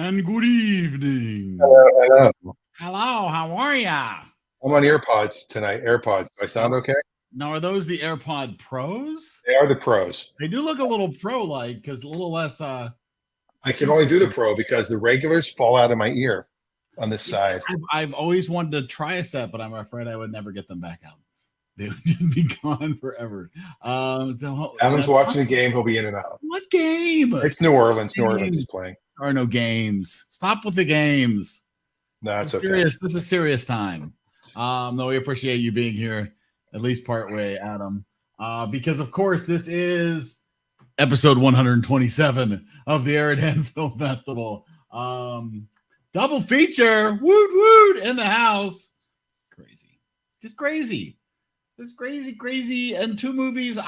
And good evening. Hello. Hello, how are ya? I'm on AirPods tonight. AirPods. Do I sound okay? Now, are those the AirPod Pros? They are the pros. They do look a little pro-like because a little less. I can only do the pro because the regulars fall out of my ear on this side. I've always wanted to try a set, but I'm afraid I would never get them back out. They would just be gone forever. Adam's watching the game. He'll be in and out. What game? It's New Orleans. New Orleans is playing. There are no games. Stop with the games. No, it's okay. Serious. This is serious time. No, we appreciate you being here, at least part way, Adam. Because of course this is episode 127 of the EriDan Film Festival. Double feature, woot woot in the house. Crazy, just crazy. It's crazy. And two movies,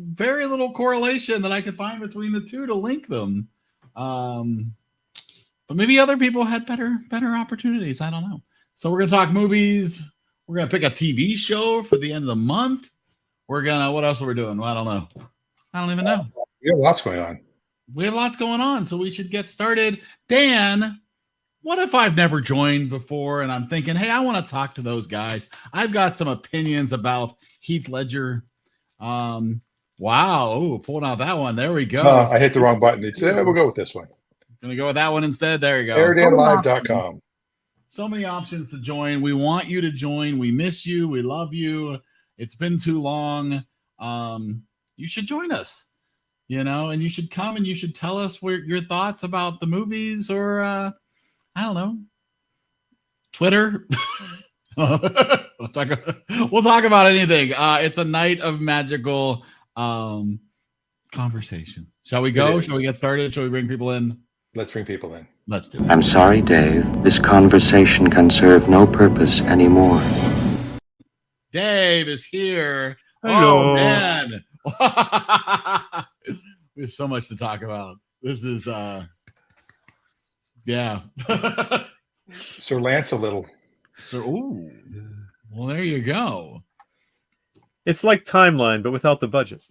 very little correlation that I could find between the two to link them. But maybe other people had better opportunities. I don't know. So we're gonna talk movies. We're gonna pick a TV show for the end of the month. What else are we doing? I don't know. I don't even know. We have lots going on. We have lots going on, so we should get started. Dan, what if I've never joined before and I'm thinking, hey, I want to talk to those guys. I've got some opinions about Heath Ledger. Wow. Oh, pulling out that one. There we go. I hit the wrong button. We'll go with this one. Gonna go with that one instead. There you go. EriDanLive.com. So many options to join. We want you to join. We miss you. We love you. It's been too long. You should join us, and you should come and you should tell us your thoughts about the movies or, I don't know, Twitter. We'll talk about anything. It's a night of magical conversation. Shall we go? Shall we get started? Shall we bring people in? Let's bring people in. Let's do it. I'm sorry, Dave. This conversation can serve no purpose anymore. Dave is here. Hello. Oh, man. We have so much to talk about. This is, yeah. Sir Lance a little. Ooh. Well, there you go. It's like Timeline, but without the budget.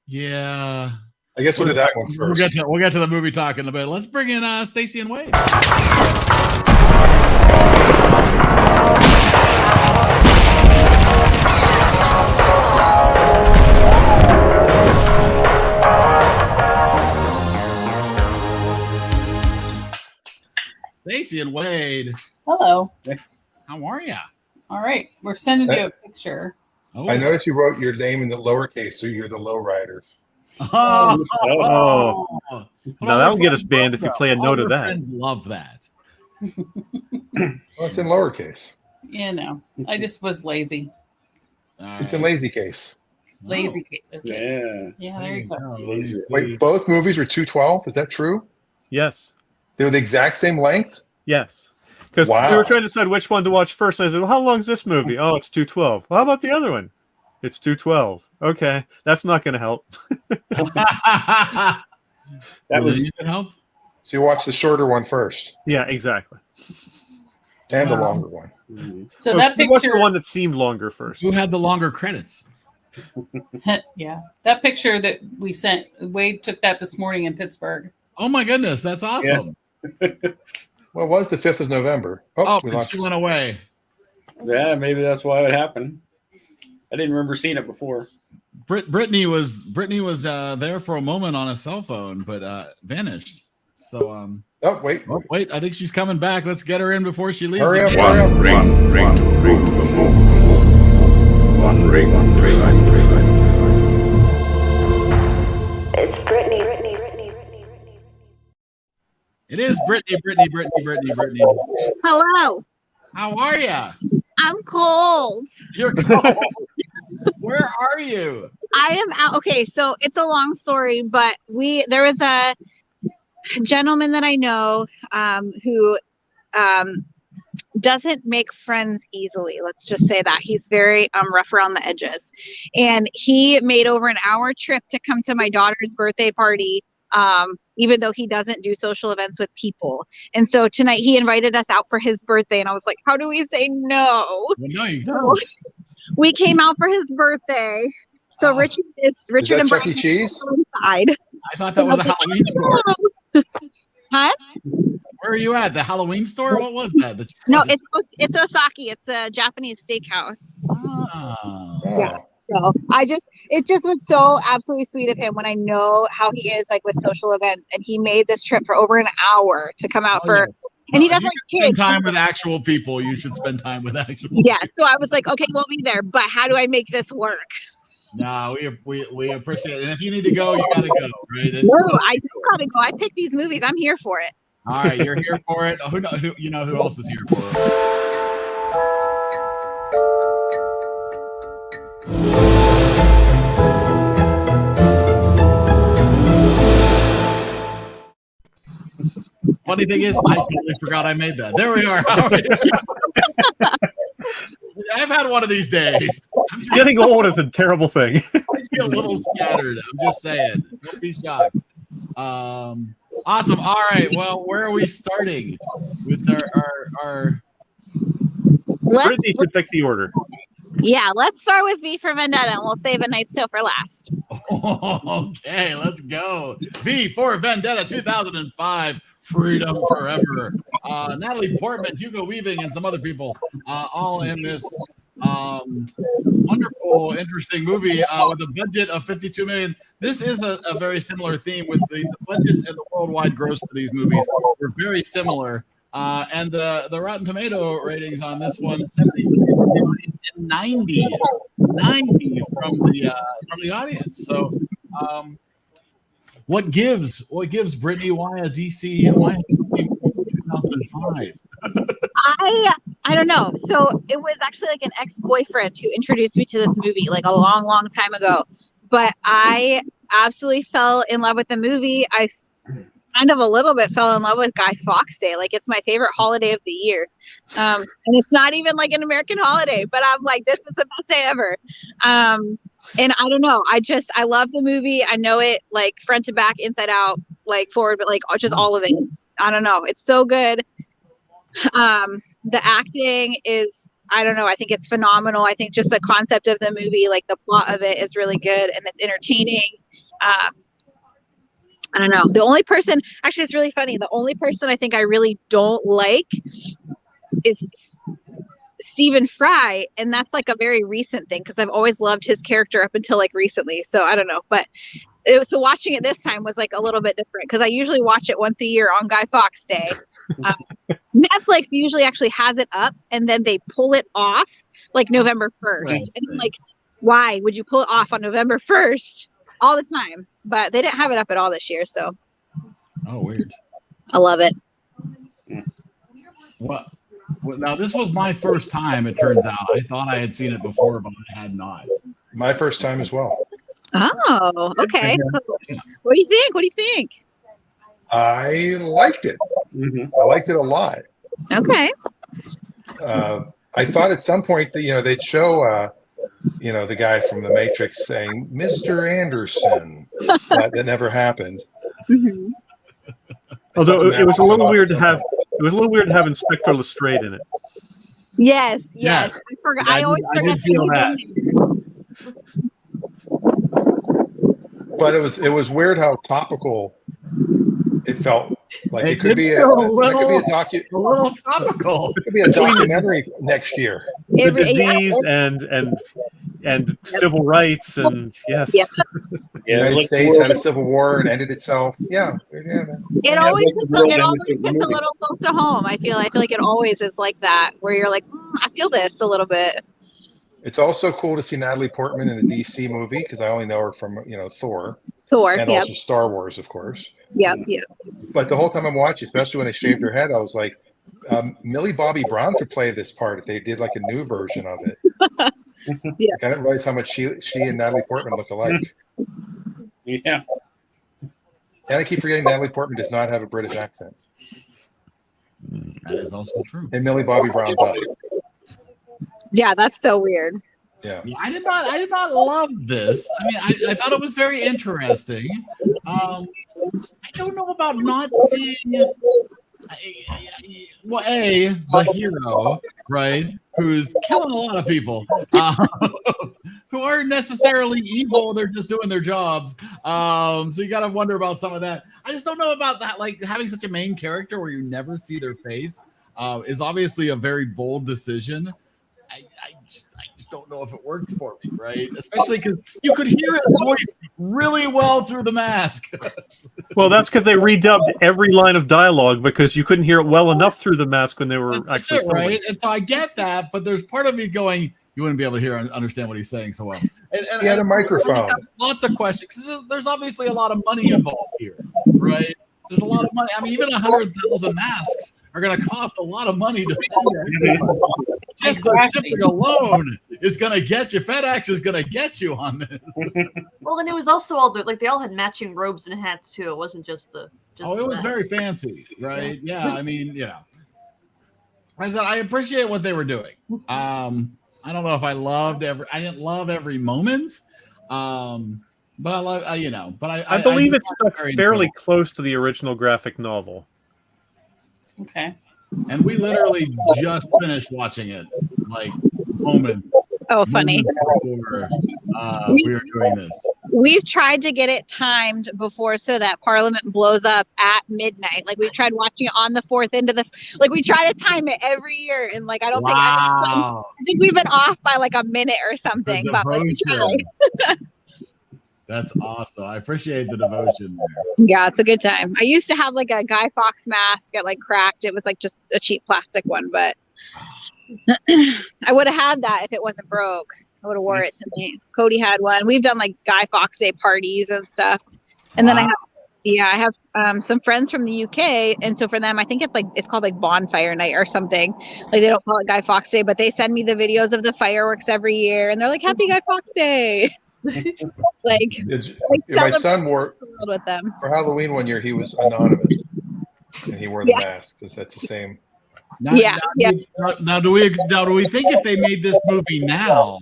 Yeah. I guess we'll do that one first. We'll get to the movie talk in a bit. Let's bring in Stacy and Wade. Stacy and Wade. Hello. How are you? All right. We're sending you a picture. Oh. I noticed you wrote your name in the lowercase, so you're the lowriders. Oh. Now that will get us banned if you play a note of that. Love that. Well, it's in lowercase. I just was lazy. It's in lazy case. Lazy case. Yeah. Yeah, there you go. Wait, both movies were 212. Is that true? Yes. They were the exact same length? Yes. Because Wow. we were trying to decide which one to watch first. And I said, well, how long is this movie? Oh, it's 212. Well, how about the other one? It's 212. Okay. That's not going to help. That was help. So you watched the shorter one first Yeah, exactly. and the longer one. So Well, that we watched the picture, one that seemed longer first. Who had the longer credits? yeah, that picture that we sent, Wade took that this morning in Pittsburgh. Oh my goodness, that's awesome. Well, it was the 5th of November. Oh, we and lost. she went away. yeah, maybe that's why it happened. I didn't remember seeing it before. Brittany was there for a moment on a cell phone, but vanished. So Oh, wait. wait, I think she's coming back. Let's get her in before she leaves. Hurry up, again. hurry up. One ring to the moon. One ring. It's Brittany. It is Brittany. Hello. How are ya? I'm cold. You're cold. Where are you? I am out. Okay, so it's a long story, but there was a gentleman that I know who doesn't make friends easily. Let's just say that. He's very rough around the edges. And he made over an hour trip to come to my daughter's birthday party, even though he doesn't do social events with people. And so tonight he invited us out for his birthday. And I was like, how do we say no? Well, no, you don't. We came out for his birthday. So Richard is Richard that and Chuck E. Brian Cheese? inside. I thought that was a Halloween store. Huh? Where are you at? The Halloween store? What was that? No, it's Osaki. It's a Japanese steakhouse. Oh. Yeah. So it just was so absolutely sweet of him when I know how he is like with social events, and he made this trip for over an hour to come out Yes. and he Well, does if like you spend kids. time with actual people. You should spend time with actual Yeah. people. So I was like, okay, we'll be there, but how do I make this work? No, we appreciate it. And if you need to go, you gotta go, right? No, I do gotta go. I pick these movies. I'm here for it. All right, you're here for it. Who else is here for it? Funny thing is, I totally forgot I made that. There we are. All right. I've had one of these days. Getting old is a terrible thing. I feel a little scattered. I'm just saying. Don't be shocked. Awesome. All right. Well, where are we starting with our Brittany should pick the order. Yeah, let's start with V for Vendetta, and we'll save A Knight's Tale for last. Okay, let's go. V for Vendetta 2005. Freedom Forever. Natalie Portman, Hugo Weaving, and some other people all in this wonderful, interesting movie with a budget of $52 million. This is a very similar theme with the budgets and the worldwide gross for these movies were very similar. And the Rotten Tomato ratings on this one, 73 and 90 from the audience. So what gives Brittany why a DC 2005? I don't know. So it was actually like an ex-boyfriend who introduced me to this movie like a long, long time ago. But I absolutely fell in love with the movie. I kind of a little bit fell in love with Guy Fawkes Day. Like it's my favorite holiday of the year. And it's not even like an American holiday, but I'm like, this is the best day ever. And I don't know. I love the movie. I know it like front to back, inside out, like forward, but like just all of it. I don't know. It's so good. The acting is, I don't know. I think it's phenomenal. I think just the concept of the movie, like the plot of it is really good and it's entertaining. I don't know. The only person, actually, it's really funny. The only person I think I really don't like is Stephen Fry. And that's like a very recent thing because I've always loved his character up until like recently. So I don't know. But so watching it this time was like a little bit different because I usually watch it once a year on Guy Fawkes Day. Netflix usually actually has it up and then they pull it off like November 1st. Right. And I'm like, why would you pull it off on November 1st all the time? But they didn't have it up at all this year. So. Oh, weird. I love it. Well, now this was my first time, it turns out. I thought I had seen it before, but I had not. My first time as well. Oh, okay. What do you think? What do you think? I liked it. Mm-hmm. I liked it a lot. Okay. I thought at some point that, they'd show, the guy from The Matrix saying, Mr. Anderson. That never happened. Mm-hmm. Although it was a little weird to have Inspector Lestrade in it. Yes. I forgot. Yeah, I always I did feel that. But it was weird how topical it felt. Like it could be a little topical. It could be a documentary next year. The disease and civil rights and yes. Yeah. The United States had a civil war and ended itself. Yeah. It always hits a little close to home. I feel like it always is like that, where you're like, I feel this a little bit. It's also cool to see Natalie Portman in a DC movie because I only know her from Thor, and also Star Wars, of course. Yeah. But the whole time I'm watching, especially when they shaved her head, I was like, Millie Bobby Brown could play this part if they did like a new version of it. Yeah. I didn't realize how much she and Natalie Portman look alike. Yeah. And I keep forgetting Natalie Portman does not have a British accent. That is also true. And Millie Bobby Brown does. Yeah, that's so weird. Yeah. I did not love this. I mean, I thought it was very interesting. I don't know about not seeing the hero, right? who's killing a lot of people who aren't necessarily evil. They're just doing their jobs. So you got to wonder about some of that. I just don't know about that. Like having such a main character where you never see their face is obviously a very bold decision. I just don't know if it worked for me, right? Especially because you could hear his voice really well through the mask. Well, that's because they redubbed every line of dialogue because you couldn't hear it well enough through the mask when they were That's actually it, filming. right? And so I get that, but there's part of me going, you wouldn't be able to hear and understand what he's saying so well. And He had a microphone. I just have lots of questions because there's obviously a lot of money involved here, right? There's a lot of money. I mean, even 100,000 masks are going to cost a lot of money to just the shipping alone is going to get you. FedEx is going to get you on this. Well, and it was also all they all had matching robes and hats too. It wasn't just the. It was very fancy, right? Yeah, I mean, I said I appreciate what they were doing. I don't know if I didn't love every moment. But I love, I believe it stuck fairly close to the original graphic novel. Okay. And we literally just finished watching it, like moments. Oh, funny. Before we were doing this. We've tried to get it timed before so that Parliament blows up at midnight. Like we tried watching it on the 4th into the, we try to time it every year, and I don't think I think we've been off by a minute or something. But we try. That's awesome. I appreciate the devotion there. Yeah, it's a good time. I used to have a Guy Fawkes mask. It cracked. It was just a cheap plastic one, but I would have had that if it wasn't broke. I would have wore it to me. Cody had one. We've done Guy Fawkes Day parties and stuff. And then I have some friends from the UK, and so for them I think it's called bonfire night or something. They don't call it Guy Fawkes Day, but they send me the videos of the fireworks every year, and they're like, "Happy Guy Fawkes Day." My son wore with them for Halloween one year. He was anonymous, and he wore the mask because that's the same. Now do we think if they made this movie now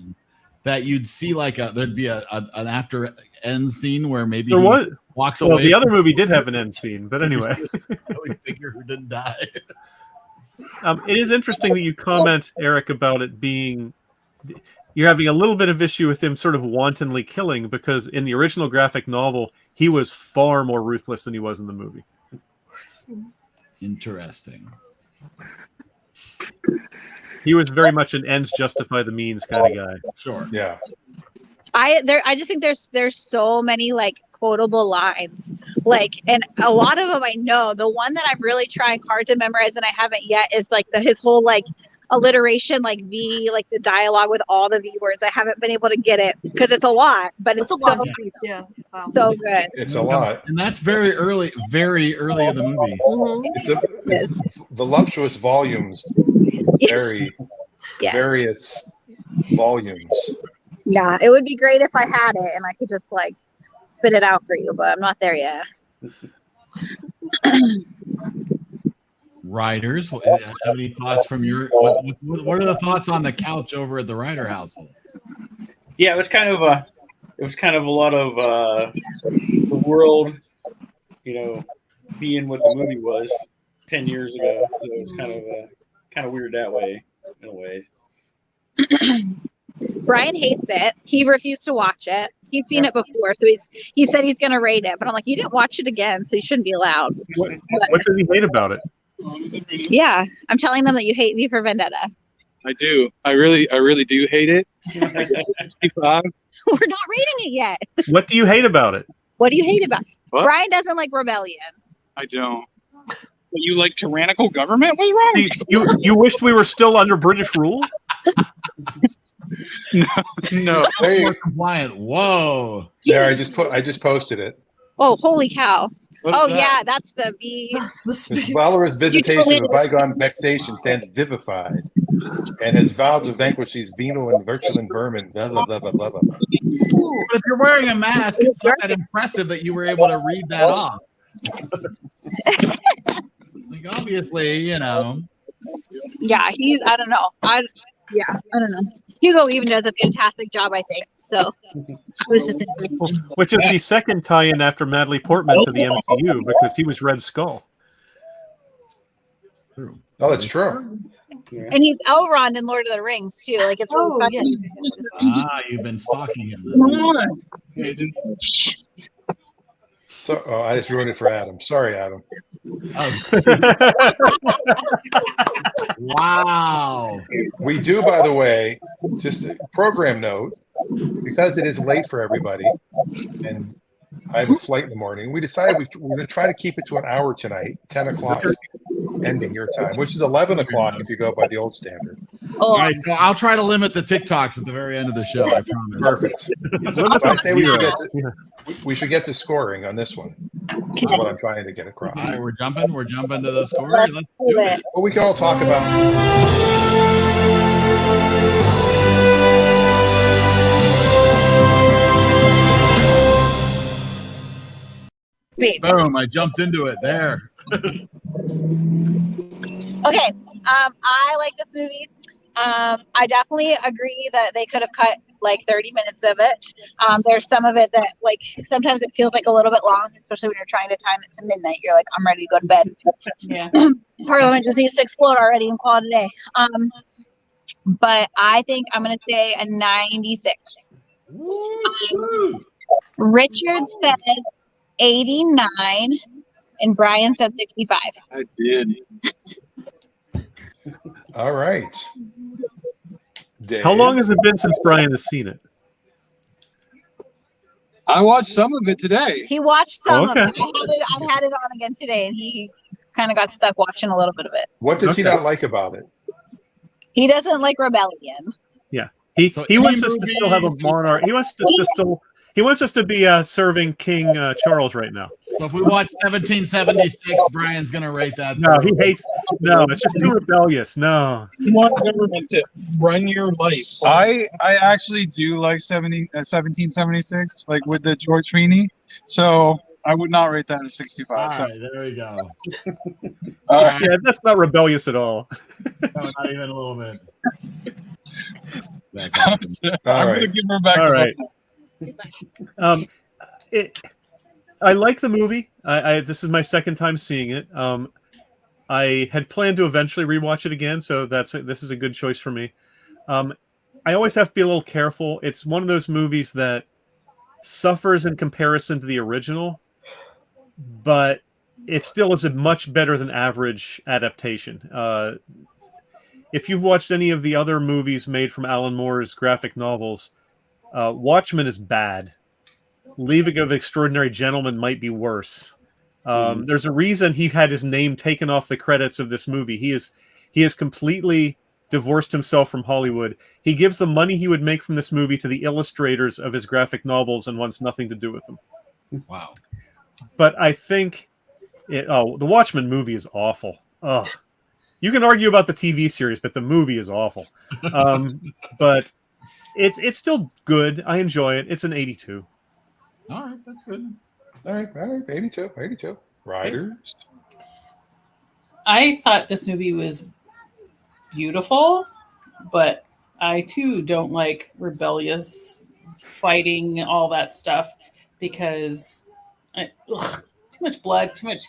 that you'd see there'd be an after end scene where maybe he walks away? Well, the other movie did have an end scene, but anyway, we figure who didn't die. It is interesting that you comment, Eric, about it being. You're having a little bit of issue with him sort of wantonly killing, because in the original graphic novel, he was far more ruthless than he was in the movie. Interesting. He was very much an ends justify the means kind of guy. Sure. Yeah. I just think there's so many quotable lines, and a lot of them I know. The one that I'm really trying hard to memorize and I haven't yet is his whole alliteration, the dialogue with all the V words. I haven't been able to get it because it's a lot, but it's a lot. Yeah. Wow. So good. It's a lot, and that's very early in the movie. Mm-hmm. It's voluptuous volumes, various volumes. Yeah, it would be great if I had it and I could just spit it out for you, but I'm not there yet. Writers, have any thoughts from your? What are the thoughts on the couch over at the Ryder household? Yeah, it was kind of a lot of the world, being what the movie was 10 years ago. So it was kind of weird that way, in a way. Brian hates it. He refused to watch it. He's seen it before, so he said he's going to rate it. But I'm like, you didn't watch it again, so you shouldn't be allowed. What does he hate about it? Yeah, I'm telling them that you hate me for Vendetta. I do. I really do hate it. 65. We're not rating it yet. What do you hate about it? What do you hate about it? What? Brian doesn't like rebellion. I don't. But you like tyrannical government? What's wrong? See, you wished we were still under British rule? No. More compliant. Whoa. There, I just posted it. Oh, holy cow. What's that? Yeah, that's the V. Valorous visitation of bygone vexation stands vivified, and has vowed to vanquish these venal and virulent vermin. Blah blah blah blah blah blah. But if you're wearing a mask, it's not that impressive that you were able to read that off. Obviously, Yeah, I don't know. I don't know. Hugo even does a fantastic job, I think. So it was just interesting. Which is the second tie-in after Natalie Portman to the MCU, because he was Red Skull. Oh, that's true. And he's Elrond in Lord of the Rings too. Like it's really funny. You've been stalking him. So I just ruined it for Adam. Sorry, Adam. Wow. We do, by the way, just a program note, because it is late for everybody, and I have a flight in the morning. We decided we're going to try to keep it to an hour tonight, 10 o'clock ending your time, which is 11 o'clock if you go by the old standard. All right, so I'll try to limit the TikToks at the very end of the show. I promise. Perfect. So I say we should get to scoring on this one. Is what I'm trying to get across. All right, we're jumping to the score. Let's Let's do do it. it. Well, we can all talk about. Boom! I jumped into it there. Okay, I like this movie. I definitely agree that they could have cut like 30 minutes of it. There's some of it that like sometimes it feels like a little bit long, especially when you're trying to time it to midnight. You're like, I'm ready to go to bed. Yeah. Parliament just needs to explode already and call it a day. But I think I'm gonna say a 96. Richard says 89, and Brian said 65. I did. All right. Dave. How long has it been since Brian has seen it? I watched some of it today. He watched some Okay. of it. I've had it on again today, and he kind of got stuck watching a little bit of it. What does he not like about it? He doesn't like rebellion. Yeah, he wants us to still have a monarch. He wants us to be serving King Charles right now. So if we watch 1776, Brian's gonna rate that. No, he hates. No, it's just too rebellious. No. You want government to run your life. I actually do like 1776, like with the George Feeney. So I would not rate that a 65. All So. right, there we go. Yeah, that's not rebellious at all. No, not even a little bit. That's I'm awesome. going to give her back. All right. I like the movie. This is my second time seeing it. I had planned to eventually rewatch it again, so this is a good choice for me. I always have to be a little careful. It's one of those movies that suffers in comparison to the original, but it still is a much better than average adaptation. If you've watched any of the other movies made from Alan Moore's graphic novels, Watchmen is bad. League of Extraordinary Gentlemen might be worse. There's a reason he had his name taken off the credits of this movie. He has completely divorced himself from Hollywood. He gives the money he would make from this movie to the illustrators of his graphic novels and wants nothing to do with them. Wow. But I think the Watchmen movie is awful. Ugh. You can argue about the TV series, but the movie is awful. But it's still good. I enjoy it. It's an 82. All right, that's good. All right, 82. Riders. I thought this movie was beautiful, but I too don't like rebellious fighting, all that stuff, because too much blood, too much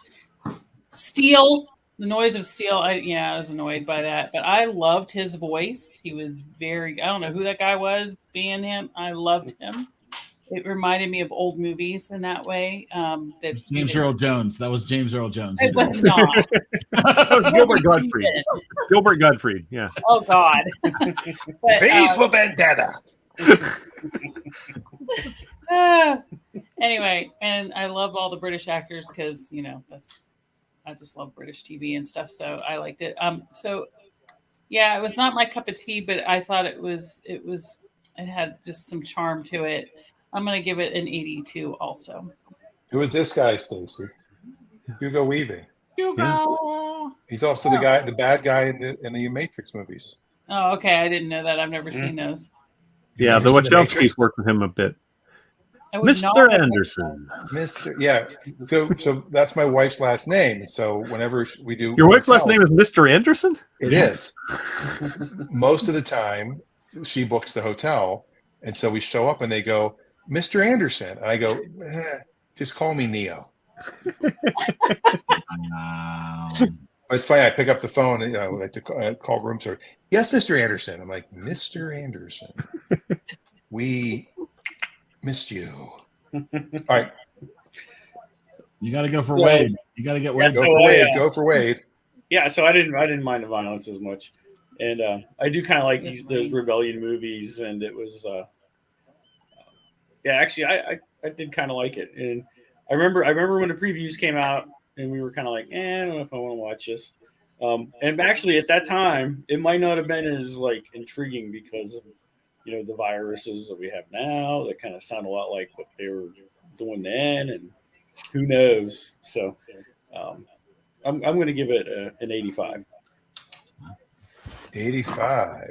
steel. The noise of steel, I was annoyed by that. But I loved his voice. He was I don't know who that guy was, being him. I loved him. It reminded me of old movies in that way. James Earl Jones. That was James Earl Jones. It was not. That was Gilbert Gottfried. Gilbert Gottfried, yeah. Oh, God. V for Vendetta. Anyway, and I love all the British actors because, I just love British TV and stuff, so I liked it. It was not my cup of tea, but I thought it had just some charm to it. I'm going to give it an 82 also. Who is this guy, Stacey? Hugo Weaving. Hugo. He's also the bad guy in the Matrix movies. Oh, okay. I didn't know that. I've never seen those. Yeah, the Wachowskis worked with him a bit. Mr. Anderson. So that's my wife's last name. So whenever we do, your wife's last name is Mr. Anderson? It is. Most of the time, she books the hotel, and so we show up, and they go, "Mr. Anderson," and I go, "Just call me Neo." It's funny. I pick up the phone and like to call room service. Yes, Mr. Anderson. I'm like, Mr. Anderson, we missed you. All right. You got to go for Wade. You got to get Wade. Go for Wade. Go for Wade. Yeah, so I didn't mind the violence as much, and I do kind of like those rebellion movies, and it was actually I did kind of like it, and I remember when the previews came out, and we were kind of like, I don't know if I want to watch this, and actually at that time it might not have been as like intriguing because of the viruses that we have now that kind of sound a lot like what they were doing then, and who knows, so. I'm going to give it an 85. 85.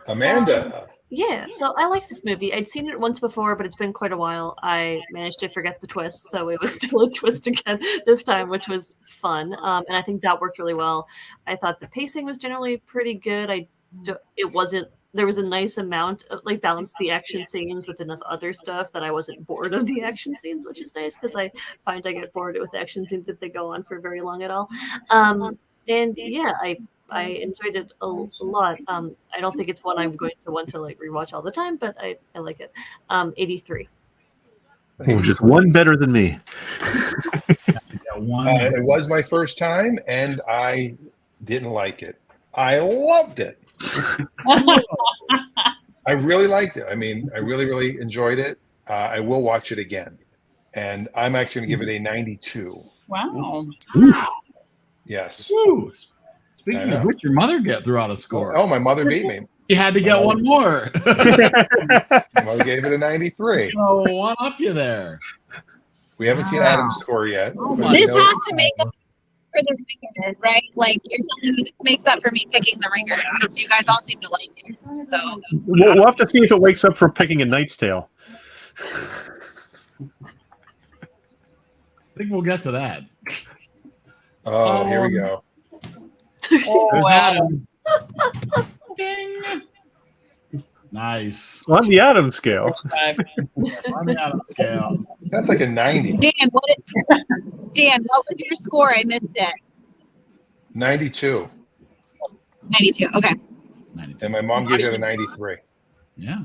Amanda. Yeah, so I like this movie. I'd seen it once before, but it's been quite a while. I managed to forget the twist, so it was still a twist again this time, which was fun. And I think that worked really well. I thought the pacing was generally pretty good. There was a nice amount of balanced the action scenes with enough other stuff that I wasn't bored of the action scenes, which is nice because I find I get bored with action scenes if they go on for very long at all. And yeah, I enjoyed it a lot. I don't think it's one I'm going to want to rewatch all the time, but I like it. 83. Just one better than me. It was my first time, and I didn't like it. I loved it. I really liked it. I mean, I really, really enjoyed it. I will watch it again. And I'm actually going to give it a 92. Wow. Yes. Ooh. Speaking of which, your mother get throughout a score. Oh, my mother beat me. You had to get one more. My mother gave it a 93. So one up you there. We haven't seen Adam's score yet. This has to make up for the ringer, right? Like you're telling me this makes up for me picking the ringer because you guys all seem to like it. So We'll have to see if it wakes up for picking A Knight's Tale. I think we'll get to that. Oh, here we go. There's Adam. Ding. Nice. On the Adam scale. Yes, on the Adam scale. That's like a 90. Dan, what was your score? I missed it. 92. 92. Okay. 92. And my mom gave it a 93. Yeah.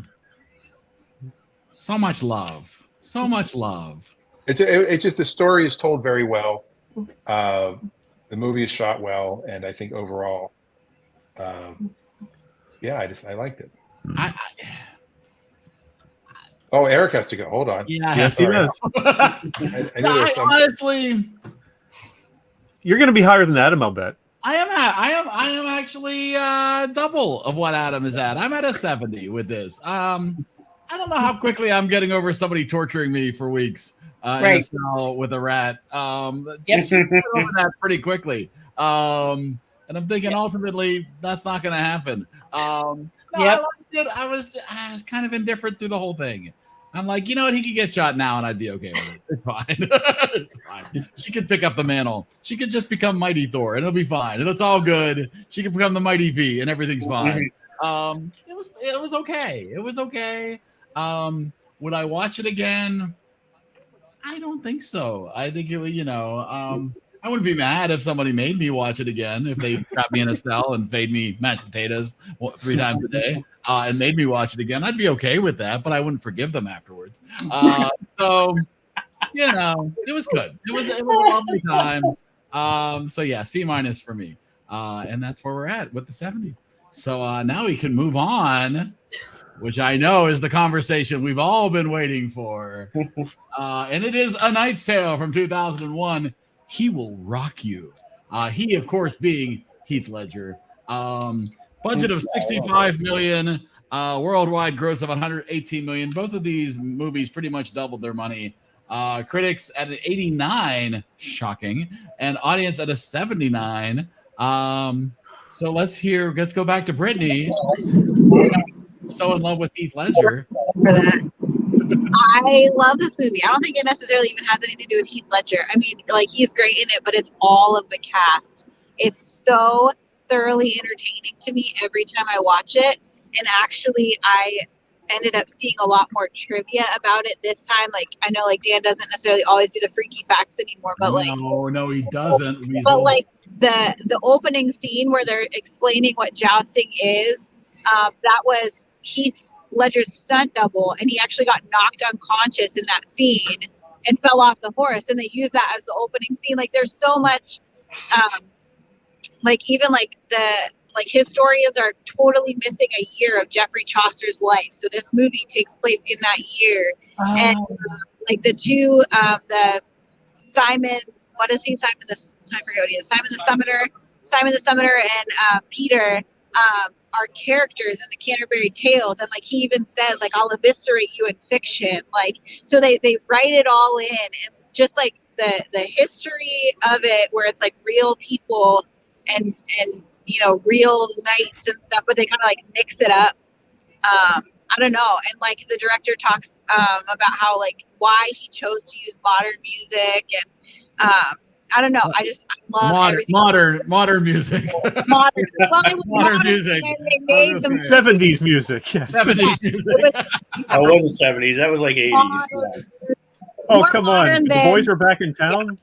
So much love. So much love. It's just the story is told very well. The movie is shot well, and I think overall, I liked it. Oh, Eric has to go. Hold on. Yeah, yes, he does. I knew there was some... Honestly, you're going to be higher than Adam, I'll bet. I am actually double of what Adam is at. I'm at a 70 with this. I don't know how quickly I'm getting over somebody torturing me for weeks in a cell with a rat. Just get over that pretty quickly. And I'm thinking ultimately that's not going to happen. I liked it. I was kind of indifferent through the whole thing. I'm like, you know what? He could get shot now, and I'd be okay with it. It's fine. It's fine. She could pick up the mantle. She could just become Mighty Thor, and it'll be fine. And it's all good. She could become the Mighty V, and everything's fine. It was okay. It was okay. Would I watch it again? I don't think so. I think it would, I wouldn't be mad if somebody made me watch it again, if they got me in a cell and fed me mashed potatoes 3 times a day and made me watch it again. I'd be okay with that, but I wouldn't forgive them afterwards. So, it was good. It was a lovely time. So yeah, C- for me. And that's where we're at with the 70. So now we can move on, which I know is the conversation we've all been waiting for. And it is A Knight's Tale from 2001. He Will Rock You. He, of course, being Heath Ledger. Budget of $65 million, worldwide gross of $118 million. Both of these movies pretty much doubled their money. Critics at an 89, shocking, and audience at a 79. So let's go back to Brittany. So in love with Heath Ledger. For that. I love this movie. I don't think it necessarily even has anything to do with Heath Ledger. I mean, he's great in it, but it's all of the cast. It's so thoroughly entertaining to me every time I watch it. And actually, I ended up seeing a lot more trivia about it this time. Like I know like Dan doesn't necessarily always do the freaky facts anymore, but like no, he doesn't. But like the opening scene where they're explaining what jousting is, that was Heath Ledger's stunt double, and he actually got knocked unconscious in that scene and fell off the horse, and they use that as the opening scene. Like there's so much, like even like the historians are totally missing a year of Geoffrey Chaucer's life. So this movie takes place in that year, and like the two, the Simon, what is he? I forget what he is. Simon the Summoner, and Peter are characters in the Canterbury Tales, and like he even says like I'll eviscerate you in fiction. Like so they write it all in, and just like the history of it, where it's like real people and you know, real knights and stuff, but they kind of like mix it up. I don't know. And like the director talks about how like why he chose to use modern music, and I don't know. I love modern music. Modern, well, it was modern music. They made them 70s music. Yes. 70s music. That wasn't 70s. That was like 80s. Oh, come on. The boys are back in town?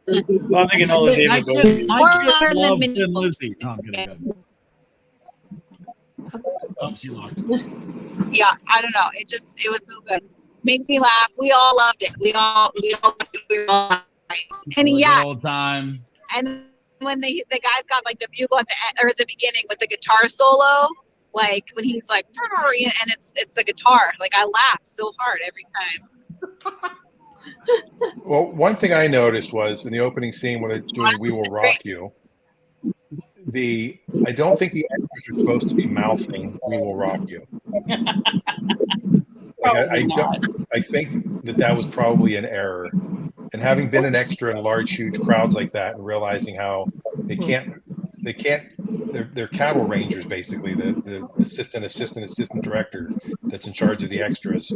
I'm thinking all the My kids love Thin Lizzy. No, I'm kidding. She locked. Yeah, I don't know. It was so good. Makes me laugh. We all loved it. We all and yeah, old time. And when the guys got like the bugle at the beginning with the guitar solo, like when he's like, and it's a guitar. Like I laughed so hard every time. Well, one thing I noticed was in the opening scene when they're doing "We Will Rock You," I don't think the actors are supposed to be mouthing "We Will Rock You." I think that was probably an error. And having been an extra in large, huge crowds like that, and realizing how they're cattle rangers basically, the assistant director that's in charge of the extras.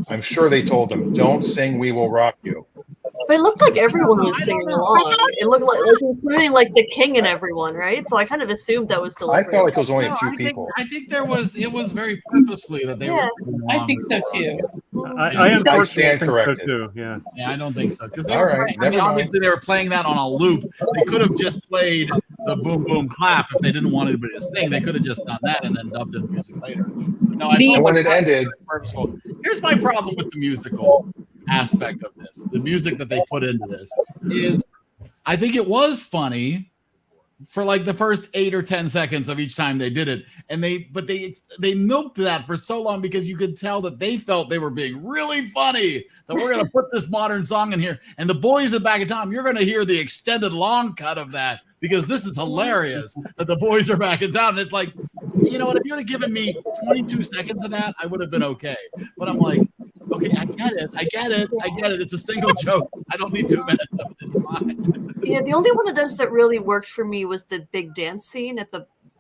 I'm sure they told them, don't sing "We Will Rock You." But it looked like everyone was singing along. It looked like including like the king and everyone, right? So I kind of assumed that was deliberate. I felt like it was only a few people. I think it was very purposefully that they were singing along. I think so too. I stand corrected. Too, yeah, I don't think so. Because obviously they were playing that on a loop. They could have just played the boom boom clap if they didn't want anybody to sing. They could have just done that and then dubbed in the music later. No, when it ended, purposeful. Here's my problem with the musical aspect of this. The music that they put into this is, I think it was funny for like the first 8 or 10 seconds of each time they did it, and they milked that for so long because you could tell that they felt they were being really funny, that we're going to put this modern song in here, and the boys at Back in Time, you're going to hear the extended long cut of that because this is hilarious that the boys are back in town. And it's like, you know what, if you would have given me 22 seconds of that, I would have been okay. But I'm like, okay, I get it. It's a single joke. I don't need 2 minutes of it. It's fine. Yeah, the only one of those that really worked for me was the big dance scene at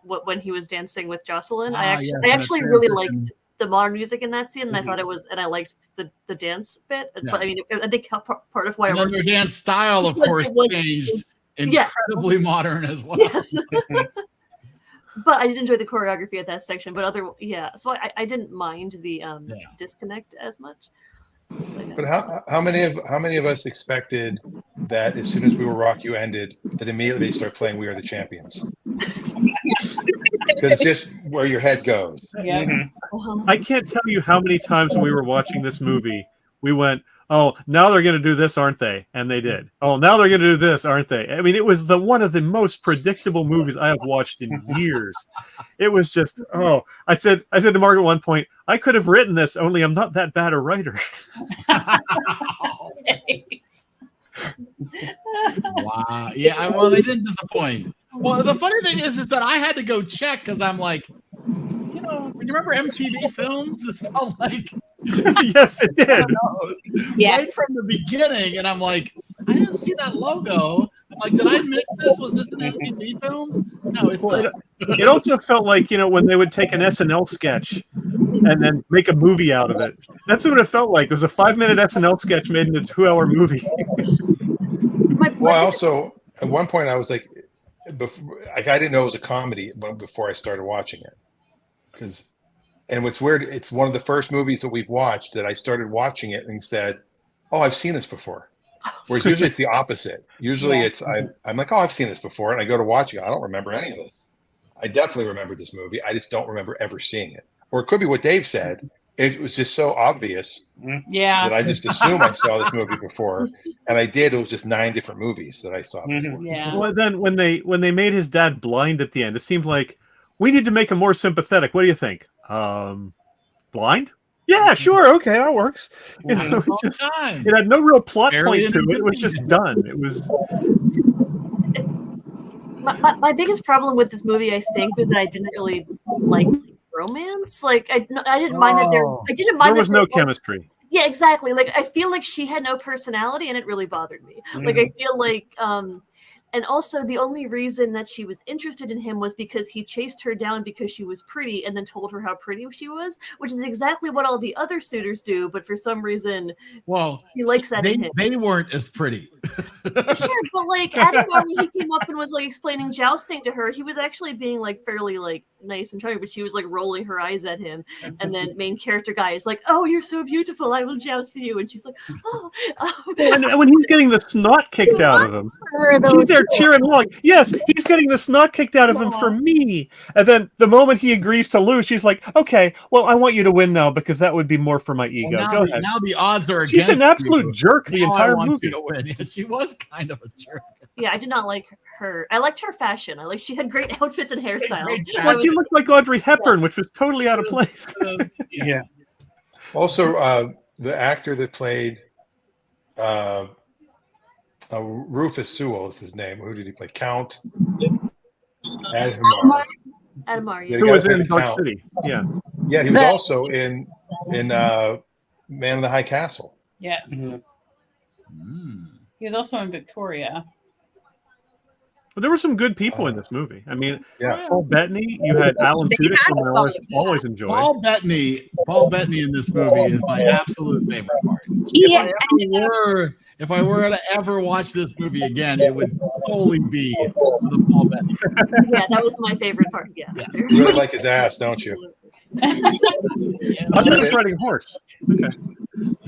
when he was dancing with Jocelyn. I actually really liked the modern music in that scene, and I thought it was, and I liked the dance bit. Yeah. But I mean, I think part of why their dance style, of course, changed. Incredibly modern as well. Yes. But I did enjoy the choreography at that section. But so I didn't mind the disconnect as much. But how many of us expected that as soon as "We Will Rock You" ended, that immediately they start playing "We Are the Champions"? Because it's just where your head goes. Yeah. I can't tell you how many times when we were watching this movie, we went, "Oh, now they're going to do this, aren't they?" And they did. "Oh, now they're going to do this, aren't they?" I mean, it was one of the most predictable movies I have watched in years. It was just, I said to Margaret at one point, I could have written this, only I'm not that bad a writer. Wow. Yeah, well, they didn't disappoint. Well, the funny thing is that I had to go check because I'm like, you remember MTV Films? This felt like... Yes, it did. Right from the beginning, and I'm like, I didn't see that logo. I'm like, did I miss this? Was this an MTV Films? No, it's not. It also felt like, when they would take an SNL sketch and then make a movie out of it. That's what it felt like. It was a 5-minute SNL sketch made into a 2-hour movie. Well, also, at one point, I was like, I didn't know it was a comedy before I started watching it. Because And what's weird, it's one of the first movies that we've watched that I started watching it and said, "Oh, I've seen this before." Whereas usually it's the opposite. Usually it's I'm like, "Oh, I've seen this before," and I go to watch it. I don't remember any of this. I definitely remember this movie. I just don't remember ever seeing it. Or it could be what Dave said. It was just so obvious that I just assume I saw this movie before, and I did. It was just 9 different movies that I saw before. Yeah. Well, then when they made his dad blind at the end, it seemed like we need to make him more sympathetic. What do you think? Blind? Yeah, sure, okay, that works. You know, it had no real plot point to it. It was just done. It was. My biggest problem with this movie, I think, was that I didn't really like romance. Like I didn't mind that there was no chemistry. Yeah, exactly. Like I feel like she had no personality, and it really bothered me. Like I feel like and also the only reason that she was interested in him was because he chased her down because she was pretty and then told her how pretty she was, which is exactly what all the other suitors do, but for some reason he likes that in him. They weren't as pretty. Sure, but like Adam, when he came up and was like explaining jousting to her, he was actually being like fairly like nice and charming, but she was like rolling her eyes at him. And then main character guy is like, "Oh, you're so beautiful, I will joust for you," and she's like, "Oh." And when he's getting the snot kicked out of him, she's there cheering along. Yes, he's getting the snot kicked out of him for me. And then the moment he agrees to lose, she's like, "Okay, well, I want you to win now because that would be more for my ego." Well, Go ahead. Now the odds are against She's an absolute you. jerk the Now entire I want movie. you to win. Yeah, she was kind of a jerk. Yeah, I did not like her. I liked her fashion. I like she had great outfits and hairstyles. Well, she looked like Audrey Hepburn, which was totally out of place. Yeah. Also, the actor that played Rufus Sewell is his name. Who did he play? Count Adhemar. Adhemar, Yeah, Who the was guy in that Dark Count. City? Yeah. Yeah, he was also in Man in the High Castle. Yes. He was also in Victoria. But there were some good people in this movie. I mean, Paul Bettany, you had Alan Tudyk, whom I always enjoy. Paul Bettany in this movie is my absolute favorite part. If I were to ever watch this movie again, it would solely be the Paul Bettany. Yeah, that was my favorite part. Yeah. You really like his ass, don't you? I thought he was riding a horse. Okay.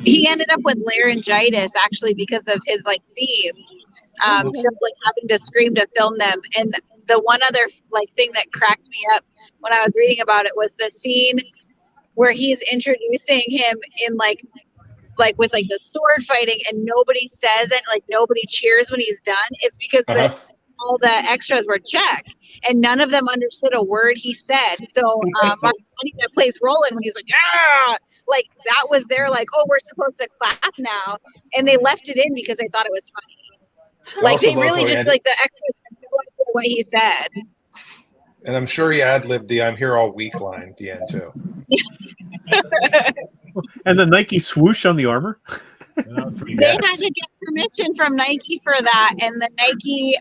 He ended up with laryngitis actually because of his like scenes. Just like having to scream to film them. And the one other like thing that cracked me up when I was reading about it was the scene where he's introducing him in like with like the sword fighting, and nobody says it, like nobody cheers when he's done. It's because all the extras were Czech and none of them understood a word he said. So Mark that plays Roland when he's like, "Ah!" Like that was their like, "Oh, we're supposed to clap now," and they left it in because they thought it was funny. Like they really just like the extras had no idea what he said. And I'm sure he ad-libbed the "I'm here all week" line at the end too. And the Nike swoosh on the armor. They had to get permission from Nike for that, and the Nike,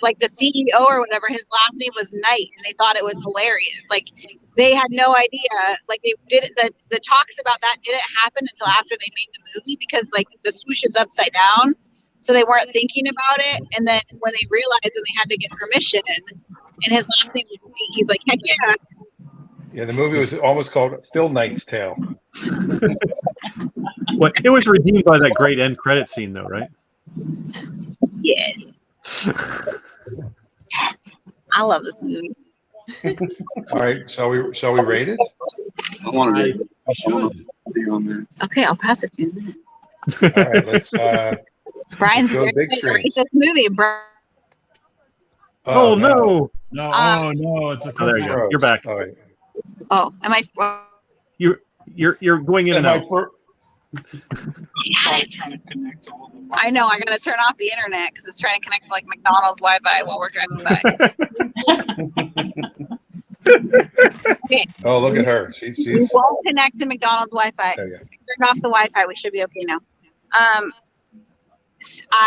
like the CEO or whatever, his last name was Knight, and they thought it was hilarious. Like they had no idea. Like they didn't. The talks about that didn't happen until after they made the movie because like the swoosh is upside down, so they weren't thinking about it. And then when they realized and they had to get permission, and his last name was Knight, he's like, "Heck yeah." Yeah, the movie was almost called Phil Knight's Tale. Well, it was redeemed by that great end credit scene, though, right? Yes. I love this movie. All right, shall we rate it? I want to rate it. I should. Be on there. Okay, I'll pass it to you. All right, let's Brian's go very big excited to rate screens. this movie. Brian. Oh, no. No, oh no, it's a Oh, there you go. You're back. All right. Oh, am I? You're going in and out. I know. I gotta turn off the internet because it's trying to connect to like McDonald's Wi-Fi while we're driving by. Okay. Oh, look at her. We She's. won't connect to McDonald's Wi-Fi. There you go. Turn off the Wi-Fi. We should be okay now. I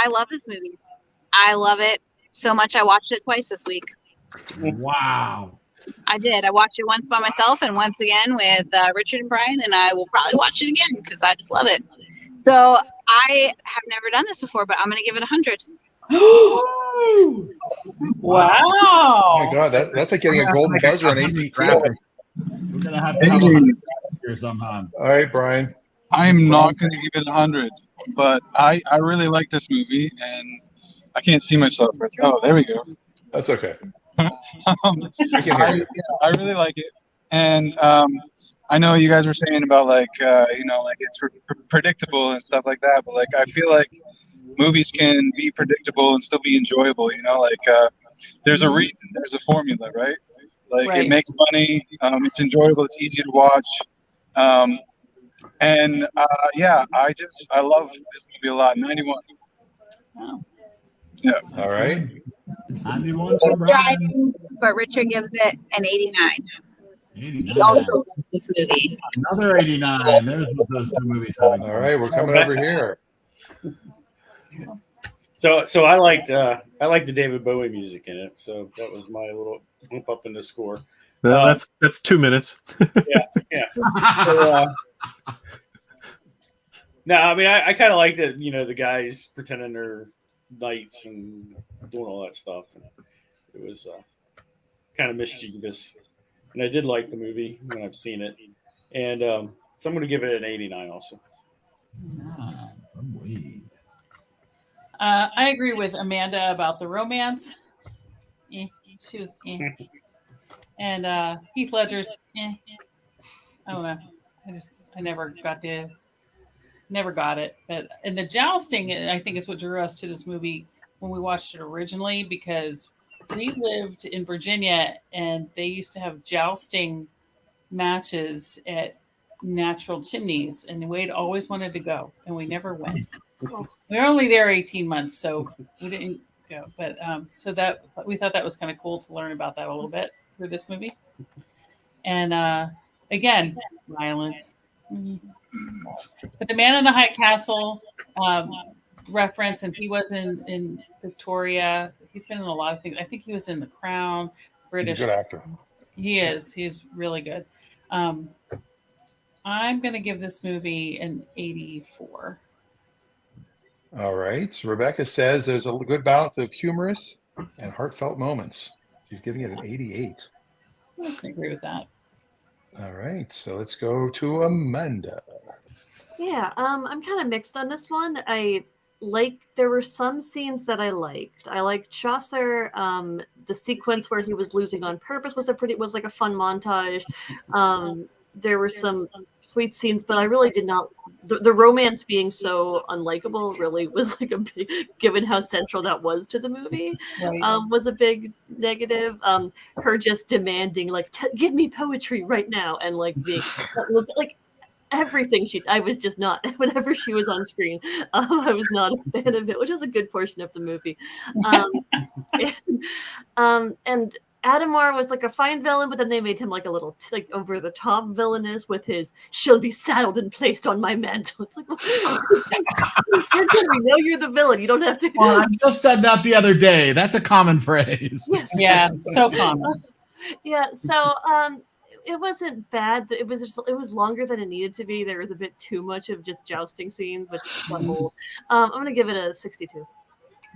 love this movie. I love it so much. I watched it twice this week. Wow. I did. I watched it once by myself and once again with Richard and Brian, and I will probably watch it again because I just love it. So I have never done this before, but I'm going to give it 100. Wow. Oh my God, that's like getting a golden buzzer on ADT. We're gonna have to have a 100 here sometime. All right, Brian. I'm not going to give it 100, but I really like this movie, and I can't see myself. Oh, there we go. That's okay. I can hear you. I really like it, and I know you guys were saying about like like it's predictable and stuff like that, but like I feel like movies can be predictable and still be enjoyable. There's a reason, there's a formula, right? Like Right. it makes money, it's enjoyable, it's easy to watch, and I love this movie a lot. 91. Oh. Yeah. All right. 91 It's driving, but Richard gives it an 89. He 89. also loves this movie. Another 89. There's what those two movies have. All right, we're coming over here. So I liked the David Bowie music in it. So that was my little bump up in the score. That's 2 minutes. Yeah. So, no, I mean I kind of liked it. The guys pretending they're knights and doing all that stuff. And it was kind of mischievous, and I did like the movie when I've seen it. And so I'm going to give it an 89 also. I agree with Amanda about the romance. She was, and Heath Ledger's. I don't know. I never got it. But and the jousting, I think, is what drew us to this movie when we watched it originally, because we lived in Virginia and they used to have jousting matches at Natural Chimneys, and Wade always wanted to go, and we never went. We were only there 18 months, so we didn't go. But so that we thought that was kind of cool to learn about that a little bit through this movie. And again, violence. But the Man in the High Castle reference, and he was in Victoria. He's been in a lot of things. I think he was in The Crown. British. He's a good actor. He is. He's really good. I'm going to give this movie an 84. All right. Rebecca says there's a good balance of humorous and heartfelt moments. She's giving it an 88. I can agree with that. All right. So let's go to Amanda. Yeah, I'm kind of mixed on this one. There were some scenes that I liked. I liked Chaucer. The sequence where he was losing on purpose was like a fun montage. There were some sweet scenes, but I really did not. The romance being so unlikable really was like a big, given how central that was to the movie, was a big negative. Her just demanding like, give me poetry right now, and like being like everything I was just not, whenever she was on screen, I was not a fan of it, which was a good portion of the movie. And Adamar was like a fine villain, but then they made him like a little like over the top villainous with his "she'll be saddled and placed on my mantle." It's like, we know you're the villain. You don't have to. Well, I just said that the other day. That's a common phrase. Yes. Yeah, so common. Yeah, so it wasn't bad. It was longer than it needed to be. There was a bit too much of just jousting scenes, which I'm gonna give it a 62.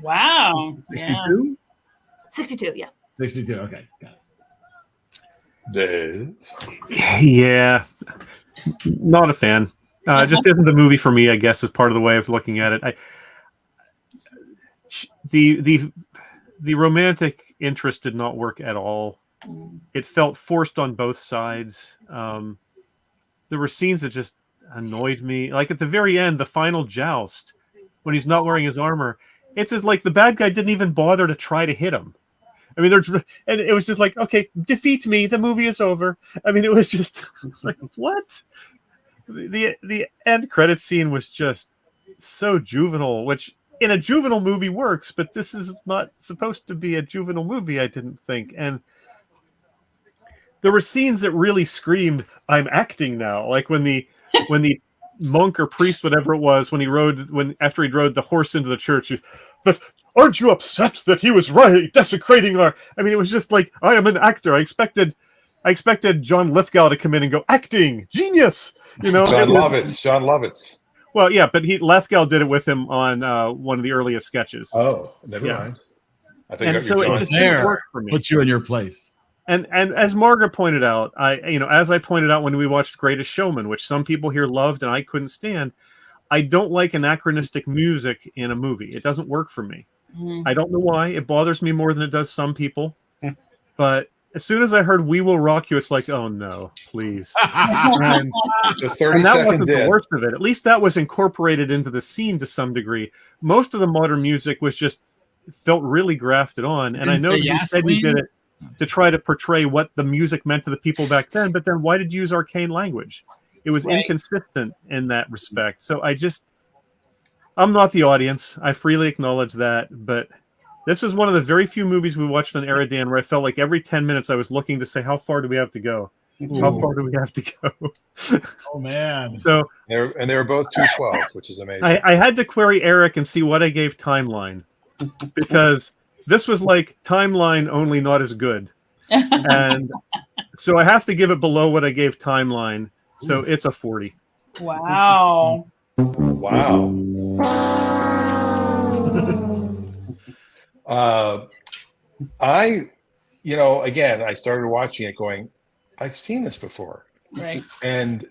Wow. 62? 62, yeah. 62, okay. Got it. Dave. Yeah, not a fan. Just isn't the movie for me, I guess, is part of the way of looking at it. The romantic interest did not work at all. It felt forced on both sides. There were scenes that just annoyed me. Like at the very end, the final joust, when he's not wearing his armor, it's as like the bad guy didn't even bother to try to hit him. I mean, and it was just like, okay, defeat me. The movie is over. I mean, it was just like, what? The end credit scene was just so juvenile, which in a juvenile movie works, but this is not supposed to be a juvenile movie, I didn't think. And there were scenes that really screamed, "I'm acting now." Like when the monk or priest, whatever it was, after he'd rode the horse into the church, but aren't you upset that he was desecrating our? I mean, it was just like, I am an actor. I expected John Lithgow to come in and go, acting genius. John Lovitz. Well, yeah, but Lithgow did it with him on one of the earliest sketches. Oh, never mind. I think and so it just didn't work for me. Put you in your place. And as Margaret pointed out, as I pointed out when we watched Greatest Showman, which some people here loved and I couldn't stand, I don't like anachronistic music in a movie. It doesn't work for me. I don't know why. It bothers me more than it does some people. But as soon as I heard "We Will Rock You," it's like, oh no, please. And, So 30 and that seconds wasn't the in. worst of it. At least that was incorporated into the scene to some degree. Most of the modern music was just felt really grafted on. And I know that you said you did it to try to portray what the music meant to the people back then, but then why did you use arcane language? It was inconsistent in that respect. So I'm not the audience. I freely acknowledge that, but this is one of the very few movies we watched on EriDan where I felt like every 10 minutes I was looking to say, how far do we have to go? How far do we have to go? Oh man! So they were both 212, which is amazing. I had to query Eric and see what I gave Timeline, because this was like Timeline, only not as good. And so I have to give it below what I gave Timeline. So it's a 40. Wow. Wow. Again, I started watching it going, I've seen this before. Right. And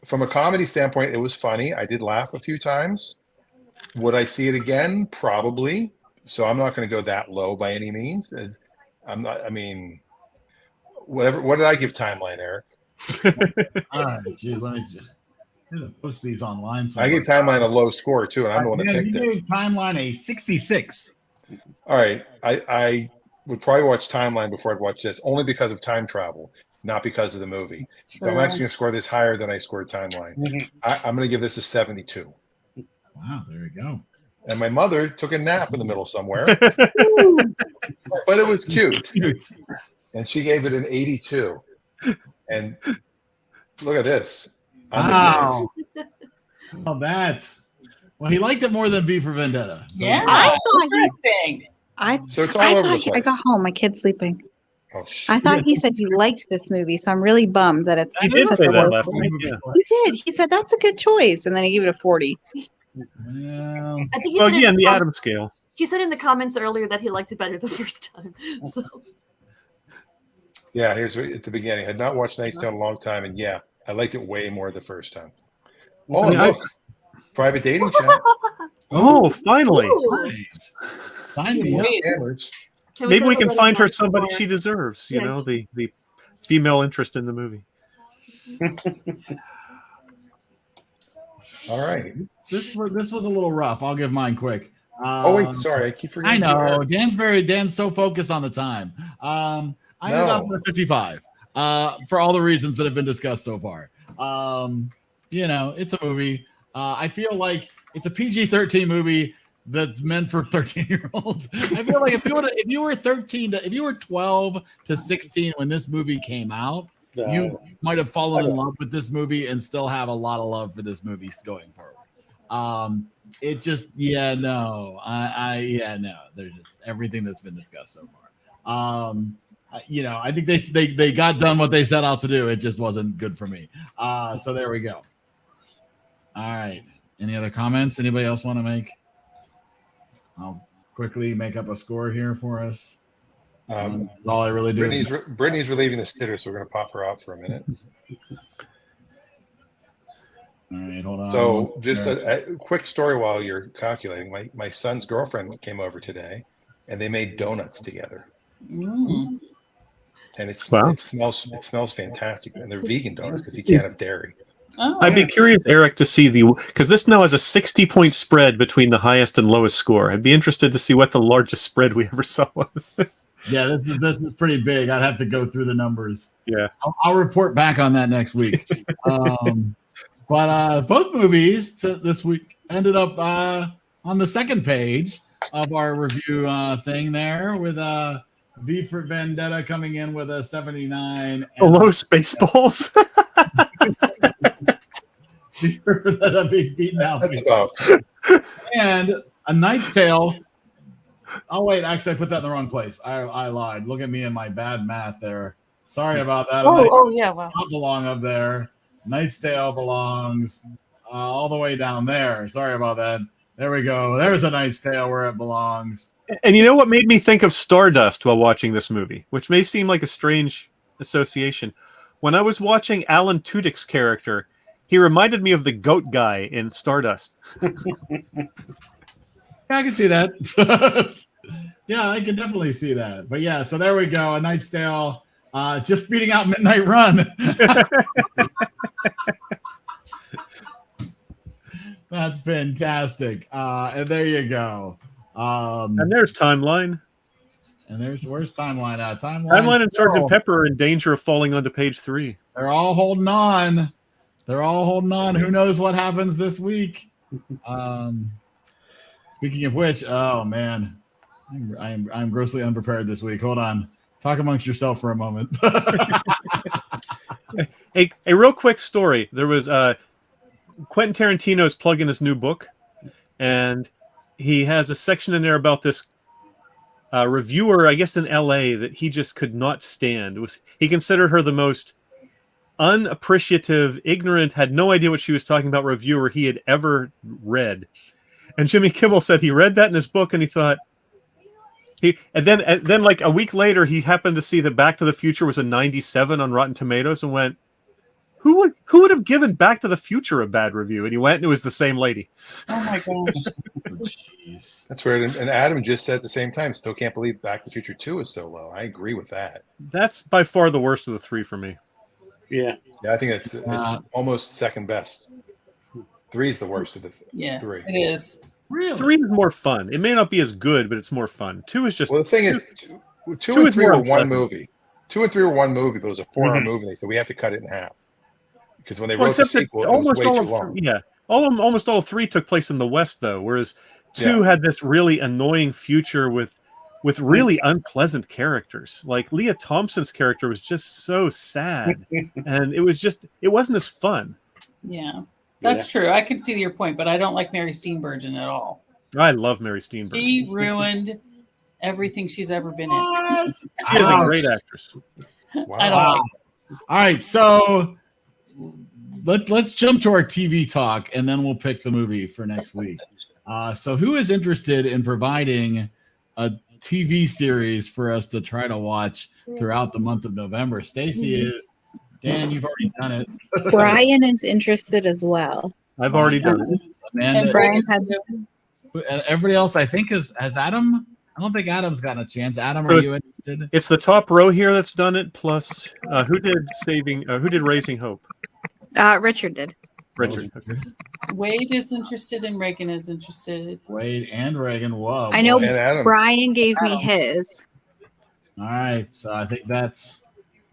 from a comedy standpoint, it was funny. I did laugh a few times. Would I see it again? Probably. So I'm not going to go that low by any means. Whatever. What did I give Timeline, Eric? All right, geez, let me just post these online. I gave Timeline a low score too, and I'm the one that picked it. You gave Timeline a 66. All right, I would probably watch Timeline before I'd watch this, only because of time travel, not because of the movie. So I'm actually going to score this higher than I scored Timeline. I'm going to give this a 72. Wow, there you go. And my mother took a nap in the middle somewhere, but it was cute. And she gave it an 82. And look at this. Wow. Oh, that. Well, he liked it more than V for Vendetta. So Yeah. I thought Interesting. So it's all over the place. I got home. My kid's sleeping. Oh, I thought he said he liked this movie, so I'm really bummed that it's. He did such say a that low last score. week. Yeah. He did. He said that's a good choice, and then he gave it a 40. Yeah. I think he Well, said yeah, in the Adam scale. He said in the comments earlier that he liked it better the first time. So. Yeah, here's at the beginning. I had not watched Knight's Tale in a long time, and yeah, I liked it way more the first time. Oh, look. Private dating chat. Oh, finally. Finally. Yes. Maybe we can find her back somebody before- she deserves, you Yes. know, the female interest in the movie. All right. This was a little rough. I'll give mine quick. Oh wait, sorry, I keep forgetting. I know Dan's so focused on the time. I ended up with 55 for all the reasons that have been discussed so far. It's a movie. I feel like it's a PG-13 movie that's meant for 13-year-olds. I feel like if you were 12 to 16 when this movie came out, you might have fallen in love with this movie and still have a lot of love for this movie going forward. It just, no. There's just everything that's been discussed so far. I think they got done what they set out to do. It just wasn't good for me. So there we go. All right. Any other comments? Anybody else want to make? I'll quickly make up a score here for us. That's all I really do. Brittany's relieving the stitter, so we're going to pop her out for a minute. All right, hold on. So just a quick story while you're calculating. My son's girlfriend came over today, and they made donuts together. Mm. And it smells fantastic. And they're vegan donuts because he can't have dairy. Oh, I'd be curious, Eric, to see because this now has a 60-point spread between the highest and lowest score. I'd be interested to see what the largest spread we ever saw was. Yeah, this is pretty big. I'd have to go through the numbers. Yeah, I'll report back on that next week. But both movies this week ended up on the second page of our review thing there with V for Vendetta coming in with a 79. Hello, Spaceballs. V for Vendetta being beaten out. That's about. And A Knight's Tale. Oh, wait. Actually, I put that in the wrong place. I lied. Look at me and my bad math there. Sorry about that. Yeah, wow. Not belong up there. Knight's Tale belongs all the way down there. Sorry about that. There we go. There's A Knight's Tale where it belongs. And you know what made me think of Stardust while watching this movie, which may seem like a strange association. When I was watching Alan Tudyk's character, he reminded me of the goat guy in Stardust. Yeah, I can see that. Yeah, I can definitely see that. But yeah, so there we go. A Knight's Tale, just beating out Midnight Run. That's fantastic. And there you go. And there's Timeline. And where's Timeline at? Timeline and Sgt. Pepper are in danger of falling onto page 3. They're all holding on. Who knows what happens this week? Speaking of which, oh man, I'm grossly unprepared this week. Hold on. Talk amongst yourself for a moment. A real quick story. There was Quentin Tarantino's plugging his new book, and he has a section in there about this reviewer, I guess in LA, that he just could not stand. He considered her the most unappreciative, ignorant, had no idea what she was talking about reviewer he had ever read. And Jimmy Kimmel said he read that in his book and he thought, and then like a week later, he happened to see that Back to the Future was a 97 on Rotten Tomatoes and went, who would have given Back to the Future a bad review? And he went and it was the same lady. Oh my gosh. Jeez. That's weird. And Adam just said at the same time, still can't believe Back to the Future 2 is so low. I agree with that. That's by far the worst of the 3 for me. Yeah. Yeah, I think it's almost second best. 3 is the worst of the 3. It is. Really? 3 is more fun. It may not be as good, but it's more fun. 2 is just... Well, the thing is, 2 and 3 were one movie. 2 and 3 were one movie, but it was a 4-hour movie. They said we have to cut it in half. Because when they wrote the sequel, it was way too long. Yeah. Almost all 3 took place in the West, though, whereas 2 had this really annoying future with really unpleasant characters. Like Leah Thompson's character was just so sad, and it wasn't as fun. Yeah, that's true. I can see your point, but I don't like Mary Steenburgen at all. I love Mary Steenburgen. She ruined everything she's ever been in. She is a great actress. Wow. I don't like it. All right, so let's jump to our TV talk, and then we'll pick the movie for next week. So who is interested in providing a TV series for us to try to watch throughout the month of November? Stacy is. Dan, you've already done it. Brian is interested as well. I've already done it. Amanda, And Brian had everybody else, I think, has Adam. I don't think Adam's gotten a chance. Adam, So are you interested? It's the top row here that's done it. Plus, who did Raising Hope? Richard did. Richard. Okay. Wade is interested and Reagan is interested. Wade and Reagan. Whoa. I know And Adam. Brian gave me his. All right, so I think that's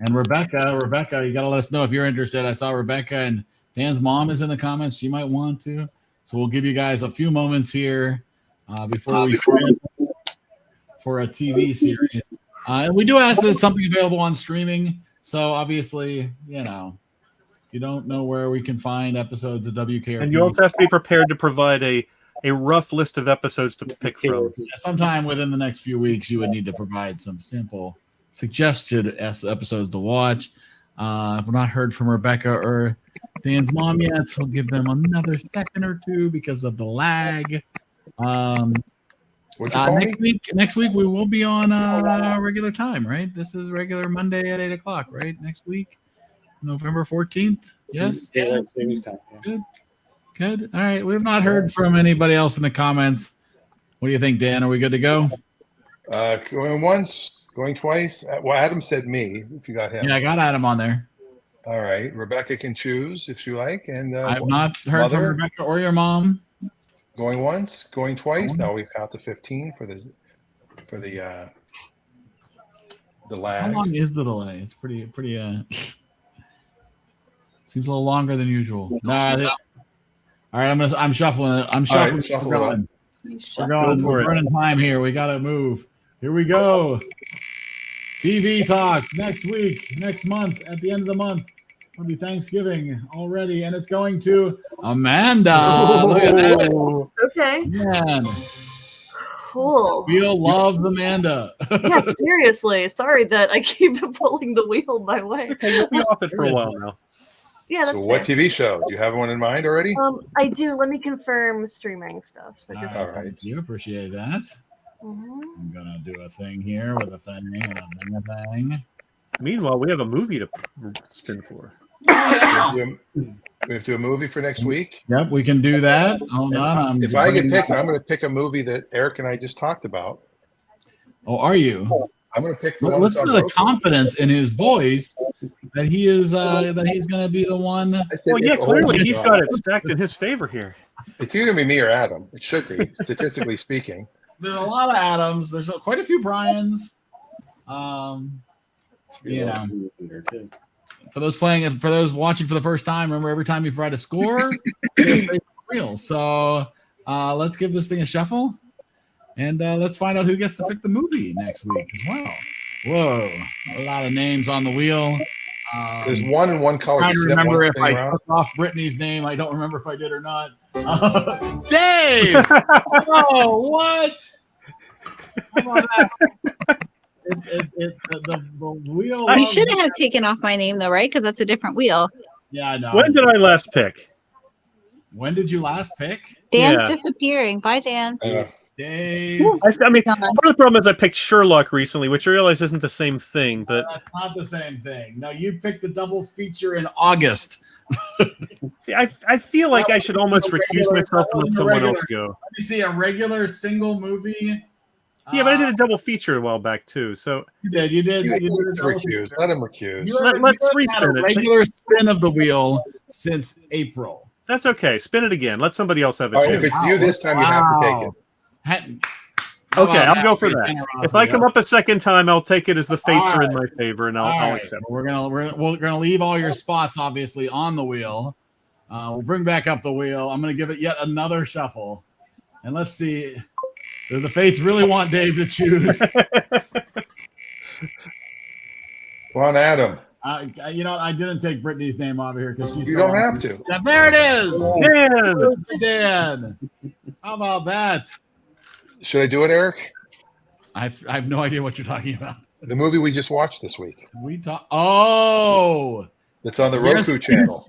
and Rebecca, you gotta let us know if you're interested. I saw Rebecca and Dan's mom is in the comments. She might want to, so we'll give you guys a few moments here before we swim for a TV series. And we do ask that it's something available on streaming. So obviously, you don't know where we can find episodes of WKRP. And you also have to be prepared to provide a rough list of episodes to pick from. Sometime within the next few weeks, you would need to provide some simple suggested episodes to watch. If we're not heard from Rebecca or Dan's mom yet, so we'll give them another second or two because of the lag. Next week we will be on regular time, right? This is regular Monday at 8:00, right? Next week, November 14th. Yes. Yeah, same time. Yeah. Good. All right. We've not heard from anybody else in the comments. What do you think, Dan? Are we good to go? Going once, going twice. Well, Adam said me. If you got him. Yeah, I got Adam on there. All right. Rebecca can choose if she like. And I've not heard from Rebecca or your mom. Going once, going twice. Now we count to 15 for the lag. How long is the delay? It's pretty seems a little longer than usual. All right, I'm shuffling it. I'm shuffling. Right, shuffle We're going. We're going. We're running time here. We got to move. Here we go. TV talk next week, next month, at the end of the month. It'll be Thanksgiving already, and it's going to Amanda. Look at that. Okay. Man, Cool. Wheel loves Amanda. Yeah, seriously. Sorry that I keep pulling the wheel my way. Okay, you'll be off it for a while now. Yeah, So that's what fair. TV show? Do you have one in mind already? I do. Let me confirm streaming stuff. So just All right. You appreciate that. I'm gonna do a thing here with a thing and a thing. Meanwhile, we have a movie to spin for. We have to do a movie for next week. Yep, we can do that. Hold on. If I get picked, I'm going to pick a movie that Eric and I just talked about. Oh, are you? I'm going to pick the one. Listen to the confidence in his voice that he is that he's going to be the one. Well, yeah, clearly he's got it stacked in his favor here. It's either me or Adam. It should be, statistically speaking. There's a lot of Adams. There's quite a few Brians. You know, for those watching for the first time, remember every time you write a score, it's real. So let's give this thing a shuffle, and let's find out who gets to pick the movie next week as well. Whoa, a lot of names on the wheel. There's one in one color. I don't remember if I took off Brittany's name. I don't remember if I did or not. Dave! Oh, what? How about that? The wheel. You shouldn't have taken off my name though, right? Because that's a different wheel. Yeah, I know. When did I last pick? When did you last pick? Dan's disappearing. Bye, Dan. Dave. I mean, part of the problem is I picked Sherlock recently, which I realize isn't the same thing, but that's not the same thing. No, you picked the double feature in August. See, I feel like I should almost recuse myself and let someone else go. Let me see a regular single movie. Yeah, but I did a double feature a while back too. So you did. Recuse. Let him recuse. Let's respin it. Regular spin of the wheel since April. That's okay. Spin it again. Let somebody else have it. Right, if it's you this time, you have to take it. Okay, I'll go for that. If I come up a second time, I'll take it as the fates are in my favor, and I'll accept. We're gonna leave all your spots obviously on the wheel. We'll bring back up the wheel. I'm gonna give it yet another shuffle, and let's see. The fates really want Dave to choose. Come on, Adam. I didn't take Brittany's name out of here because she's. You don't have to. Yeah, there it is. Dan. How about that? Should I do it, Eric? I have no idea what you're talking about. The movie we just watched this week. Oh, it's on the Roku channel.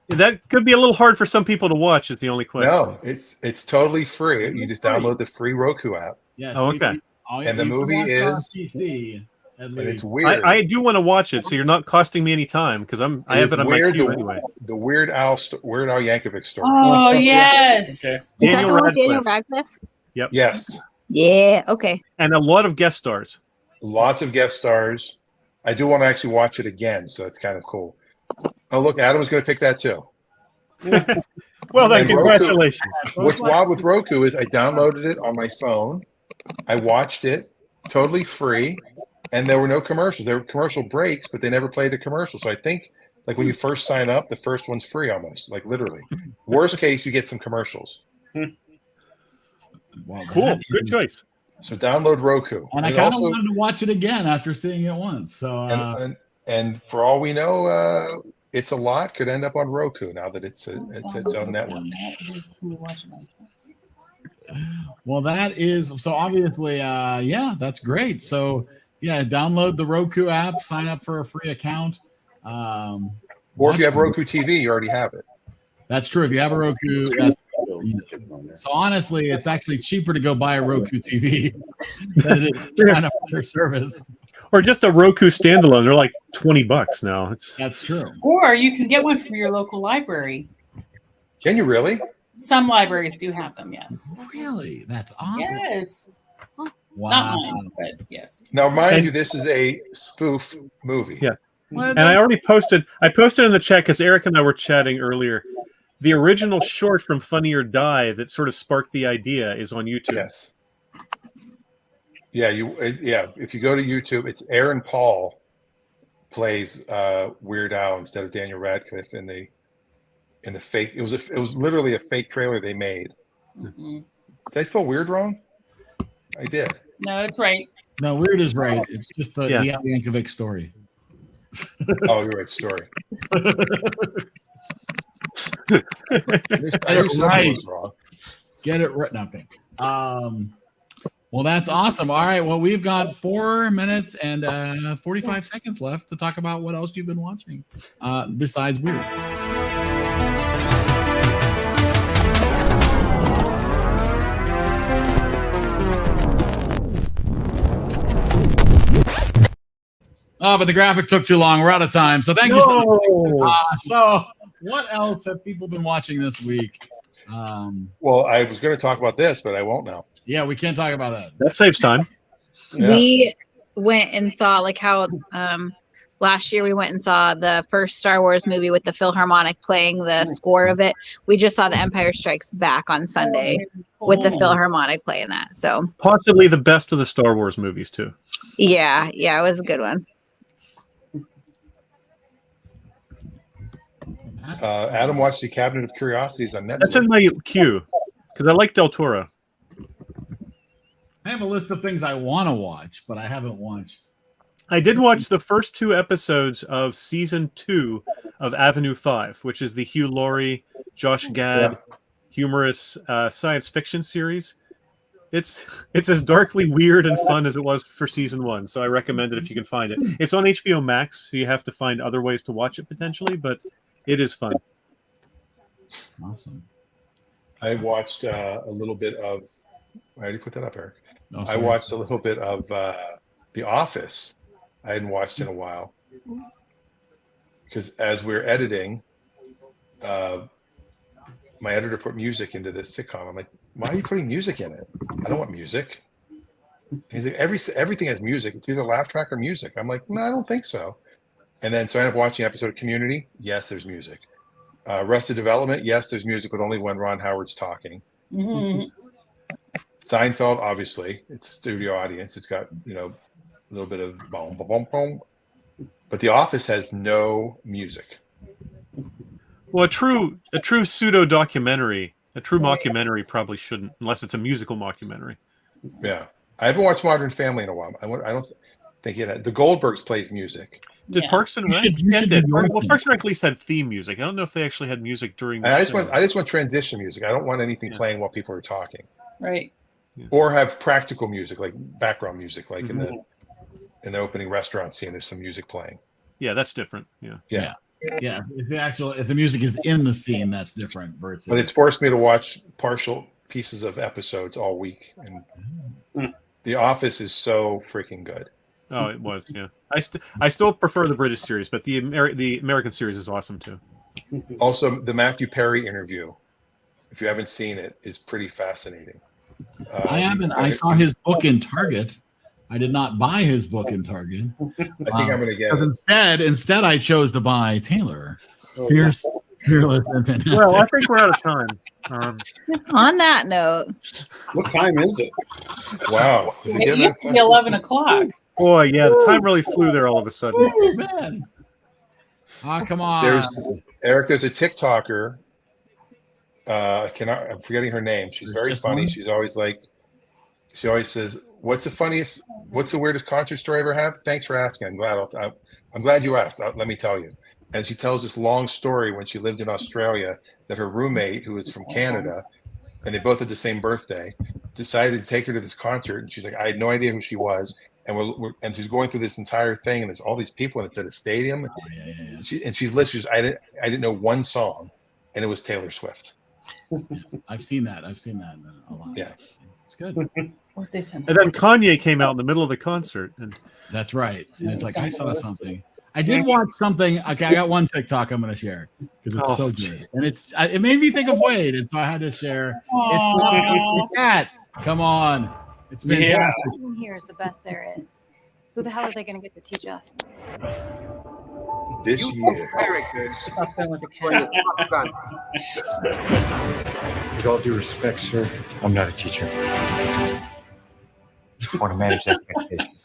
That could be a little hard for some people to watch. Is the only question. No, it's totally free. You just download the free Roku app. Yes. Oh, okay. And the movie is PC. And it's weird. I do want to watch it, so you're not costing me any time because I have it on my queue anyway. The Weird Al Yankovic story. Oh yes. Okay. Daniel Radcliffe. Yep. Yes. Yeah. Okay. And a lot of guest stars. Lots of guest stars. I do want to actually watch it again, so it's kind of cool. Oh, look, Adam was going to pick that too. Well, then, congratulations. What's wild with Roku is I downloaded it on my phone. I watched it totally free, and there were no commercials. There were commercial breaks, but they never played a commercial. So I think, like when you first sign up, the first one's free almost, like literally. Worst case, you get some commercials. Well, cool. Good choice. So download Roku. And I kind of wanted to watch it again after seeing it once. So and for all we know, It's a Lot could end up on Roku now that it's its own network. Well, that is so obviously, yeah, that's great. So yeah, download the Roku app, sign up for a free account. Or if you have Roku TV, you already have it. That's true. If you have a Roku, so honestly, it's actually cheaper to go buy a Roku TV than it is trying to find a service. Or just a Roku standalone. They're like $20 now. That's true. Or you can get one from your local library. Can you really? Some libraries do have them, yes. Really? That's awesome. Yes. Wow. Not mine, but yes. Now, mind you, this is a spoof movie. Yeah. And I already posted. I posted in the chat because Eric and I were chatting earlier. The original short from Funny or Die that sort of sparked the idea is on YouTube. Yes. Yeah, if you go to YouTube, it's Aaron Paul plays Weird Al instead of Daniel Radcliffe in the fake. It was literally a fake trailer they made. Mm-hmm. Did I spell weird wrong? I did. No, it's right. No, weird is right. It's just the Al Yankovic story. Oh, you're right. Story. Get it right. Get it right. Nothing. Well, that's awesome. All right. Well, we've got 4 minutes and 45 seconds left to talk about what else you've been watching besides Weird. Oh, but the graphic took too long. We're out of time. So thank you so much. So what else have people been watching this week? Well, I was going to talk about this, but I won't now. Yeah, we can't talk about that. That saves time. Yeah. We went and saw like how last year we went and saw the first Star Wars movie with the Philharmonic playing the score of it. We just saw The Empire Strikes Back on Sunday with the Philharmonic playing that. So Possibly the best of the Star Wars movies too. yeah, it was a good one. Adam watched The Cabinet of Curiosities on Netflix. That's in my queue because I like Del Toro. I have a list of things I want to watch, but I haven't watched. I did watch the first 2 episodes of season 2 of Avenue 5, which is the Hugh Laurie, Josh Gad humorous science fiction series. It's as darkly weird and fun as it was for season 1, so I recommend it if you can find it. It's on HBO Max, so you have to find other ways to watch it potentially, but it is fun. Awesome. I watched a little bit of. I already put that up, Eric. Oh, I sorry. watched a little bit of The Office. I hadn't watched in a while because as we were editing, my editor put music into the sitcom. I'm like, why are you putting music in it? I don't want music. He's like, everything has music. It's either laugh track or music. I'm like, no, I don't think so. And then so I ended up watching an episode of Community. Yes, there's music. Arrested Development. Yes, there's music, but only when Ron Howard's talking. Mm-hmm. Seinfeld, obviously, it's a studio audience. It's got, a little bit of boom, boom, boom, boom. But The Office has no music. Well, a true pseudo documentary, a true mockumentary probably shouldn't, unless it's a musical mockumentary. Yeah, I haven't watched Modern Family in a while. I don't think it had. The Goldbergs plays music. Did Parks and Rec? Well, Parks and Rec at least had theme music. I don't know if they actually had music during. I just want transition music. I don't want anything playing while people are talking. Right. Or have practical music, like background music, like in the opening restaurant scene. There's some music playing. Yeah, that's different. Yeah. If the music is in the scene, that's different. Versus. But it's forced me to watch partial pieces of episodes all week, and The Office is so freaking good. Oh, it was. Yeah, I still prefer the British series, but the American series is awesome too. Also, the Matthew Perry interview, if you haven't seen it, is pretty fascinating. I haven't. I saw his book in Target. I did not buy his book in Target. I think I'm going to get it. Instead, I chose to buy Taylor. Fearless, and fantastic. Well, I think we're out of time. On that note, what time is it? Wow. It used to be 11 o'clock. Boy, yeah, the time really flew there all of a sudden. Man. Oh, come on. There's a TikToker. I'm forgetting her name. She's very funny. One? She always says, what's the weirdest concert story I ever have? Thanks for asking. I'm glad you asked. Let me tell you. And she tells this long story when she lived in Australia that her roommate, who was from Canada, and they both had the same birthday, decided to take her to this concert. And she's like, I had no idea who she was. And she's going through this entire thing, and there's all these people, and it's at a stadium. And she's listening. I didn't know one song, and it was Taylor Swift. I've seen that a lot. Yeah, it's good. And then Kanye came out in the middle of the concert, and that's right. And it's like I saw something. I did watch something. Okay, I got one TikTok I'm going to share because it's so good, and it made me think of Wade, and so I had to share. It's not that. Come on, it's fantastic. Everyone here is the best there is. Who the hell are they going to get to teach us? This year. With all due respect, sir, I'm not a teacher. Just want to manage expectations.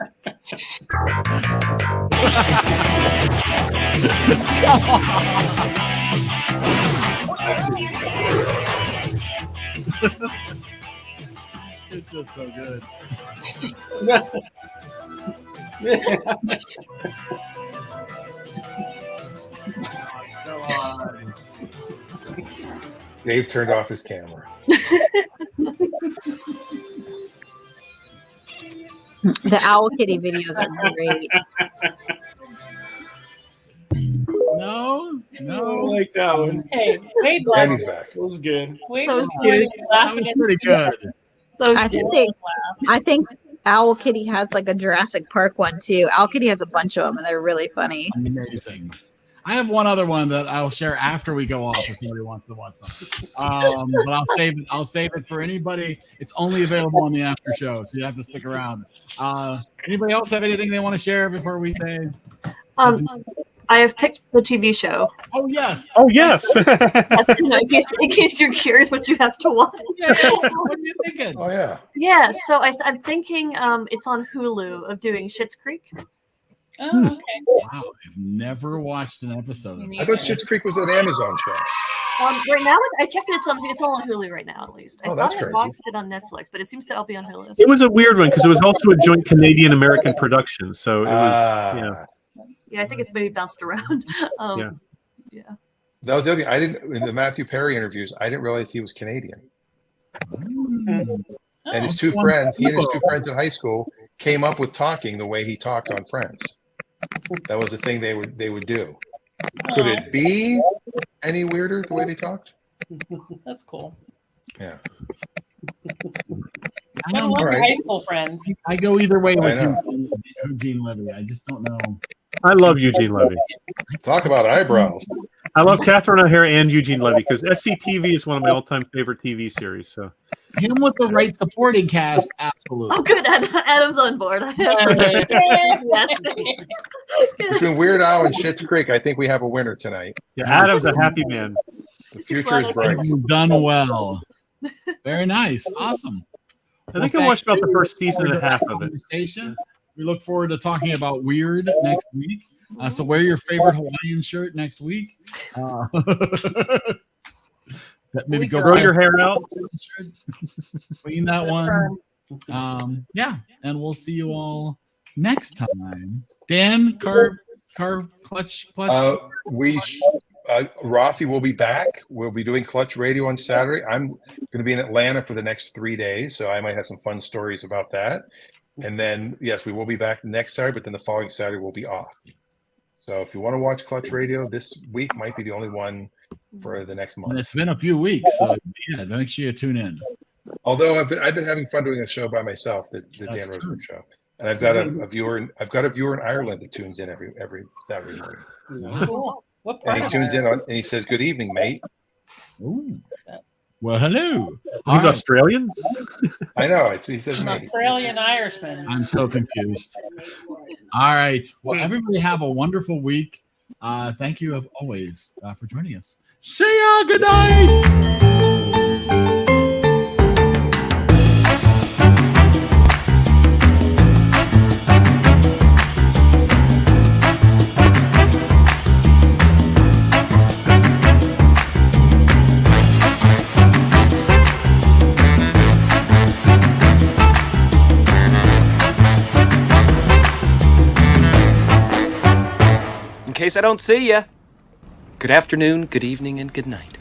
It's just so good. Dave turned off his camera. The Owl Kitty videos are great. No. I don't like that one. Hey, Wade Randy's back. That was good. Wade Those was good. dudes. Laughing That at was pretty good. Those I think Owl Kitty has like a Jurassic Park one too. Owl Kitty has a bunch of them, and they're really funny. Amazing. I have one other one that I'll share after we go off if somebody wants to watch something. But I'll save it for anybody. It's only available on the after show, so you have to stick around. Anybody else have anything they want to share before we say? I have picked the TV show. Oh yes. Oh yes. Yes, in case you're curious what you have to watch. Yeah, what are you thinking? Oh yeah. Yeah, so I'm thinking it's on Hulu of doing Schitt's Creek. Oh, okay. Wow, I've never watched an episode of I that. thought Schitt's Creek was an Amazon show. Right now, I checked it. It's all on Hulu right now, at least. I Oh, that's thought I crazy. watched it on Netflix, but it seems to all be on Hulu. It was a weird one because it was also a joint Canadian-American production. So it was, Yeah, I think it's maybe bounced around. Yeah. That was the other thing. I didn't in the Matthew Perry interviews. I didn't realize he was Canadian. And his two friends, he and his two friends in high school, came up with talking the way he talked on Friends. That was the thing they would do. Could it be any weirder the way they talked? That's cool. Yeah. I love your high school friends. I go either way I with know. Eugene Levy. I just don't know. I love Eugene Levy. Talk about eyebrows. I love Catherine O'Hara and Eugene Levy because SCTV is one of my all-time favorite TV series. So him with the right supporting cast, absolutely. Oh, good. Adam's on board. Yes. Between Weird Al and Schitt's Creek, I think we have a winner tonight. yeah, Adam's a happy man. The future is bright. You've done well. Very nice. Awesome. I think I watched about the first season and a half of it. Conversation. We look forward to talking about Weird next week. So wear your favorite Hawaiian shirt next week. Maybe go grow your hair out. Clean that one. Yeah, and we'll see you all next time. Dan, car clutch. Rafi will be back. We'll be doing Clutch Radio on Saturday. I'm going to be in Atlanta for the next 3 days, so I might have some fun stories about that. And then, yes, we will be back next Saturday, but then the following Saturday we'll be off. So if you want to watch Clutch Radio, this week might be the only one for the next month. And it's been a few weeks, so yeah, make sure you tune in. Although I've been having fun doing a show by myself, the Dan Rosenberg show, and I've got a viewer in Ireland that tunes in every Saturday morning. Wow. What part And he of tunes it? in and he says, "Good evening, mate." Ooh. Well, hello. He's Australian. I know. He says, An "Mate." Australian Irishman. I'm so confused. All right. Well, everybody have a wonderful week. Thank you, as always, for joining us. See ya. Good night. In case I don't see ya, good afternoon, good evening, and good night.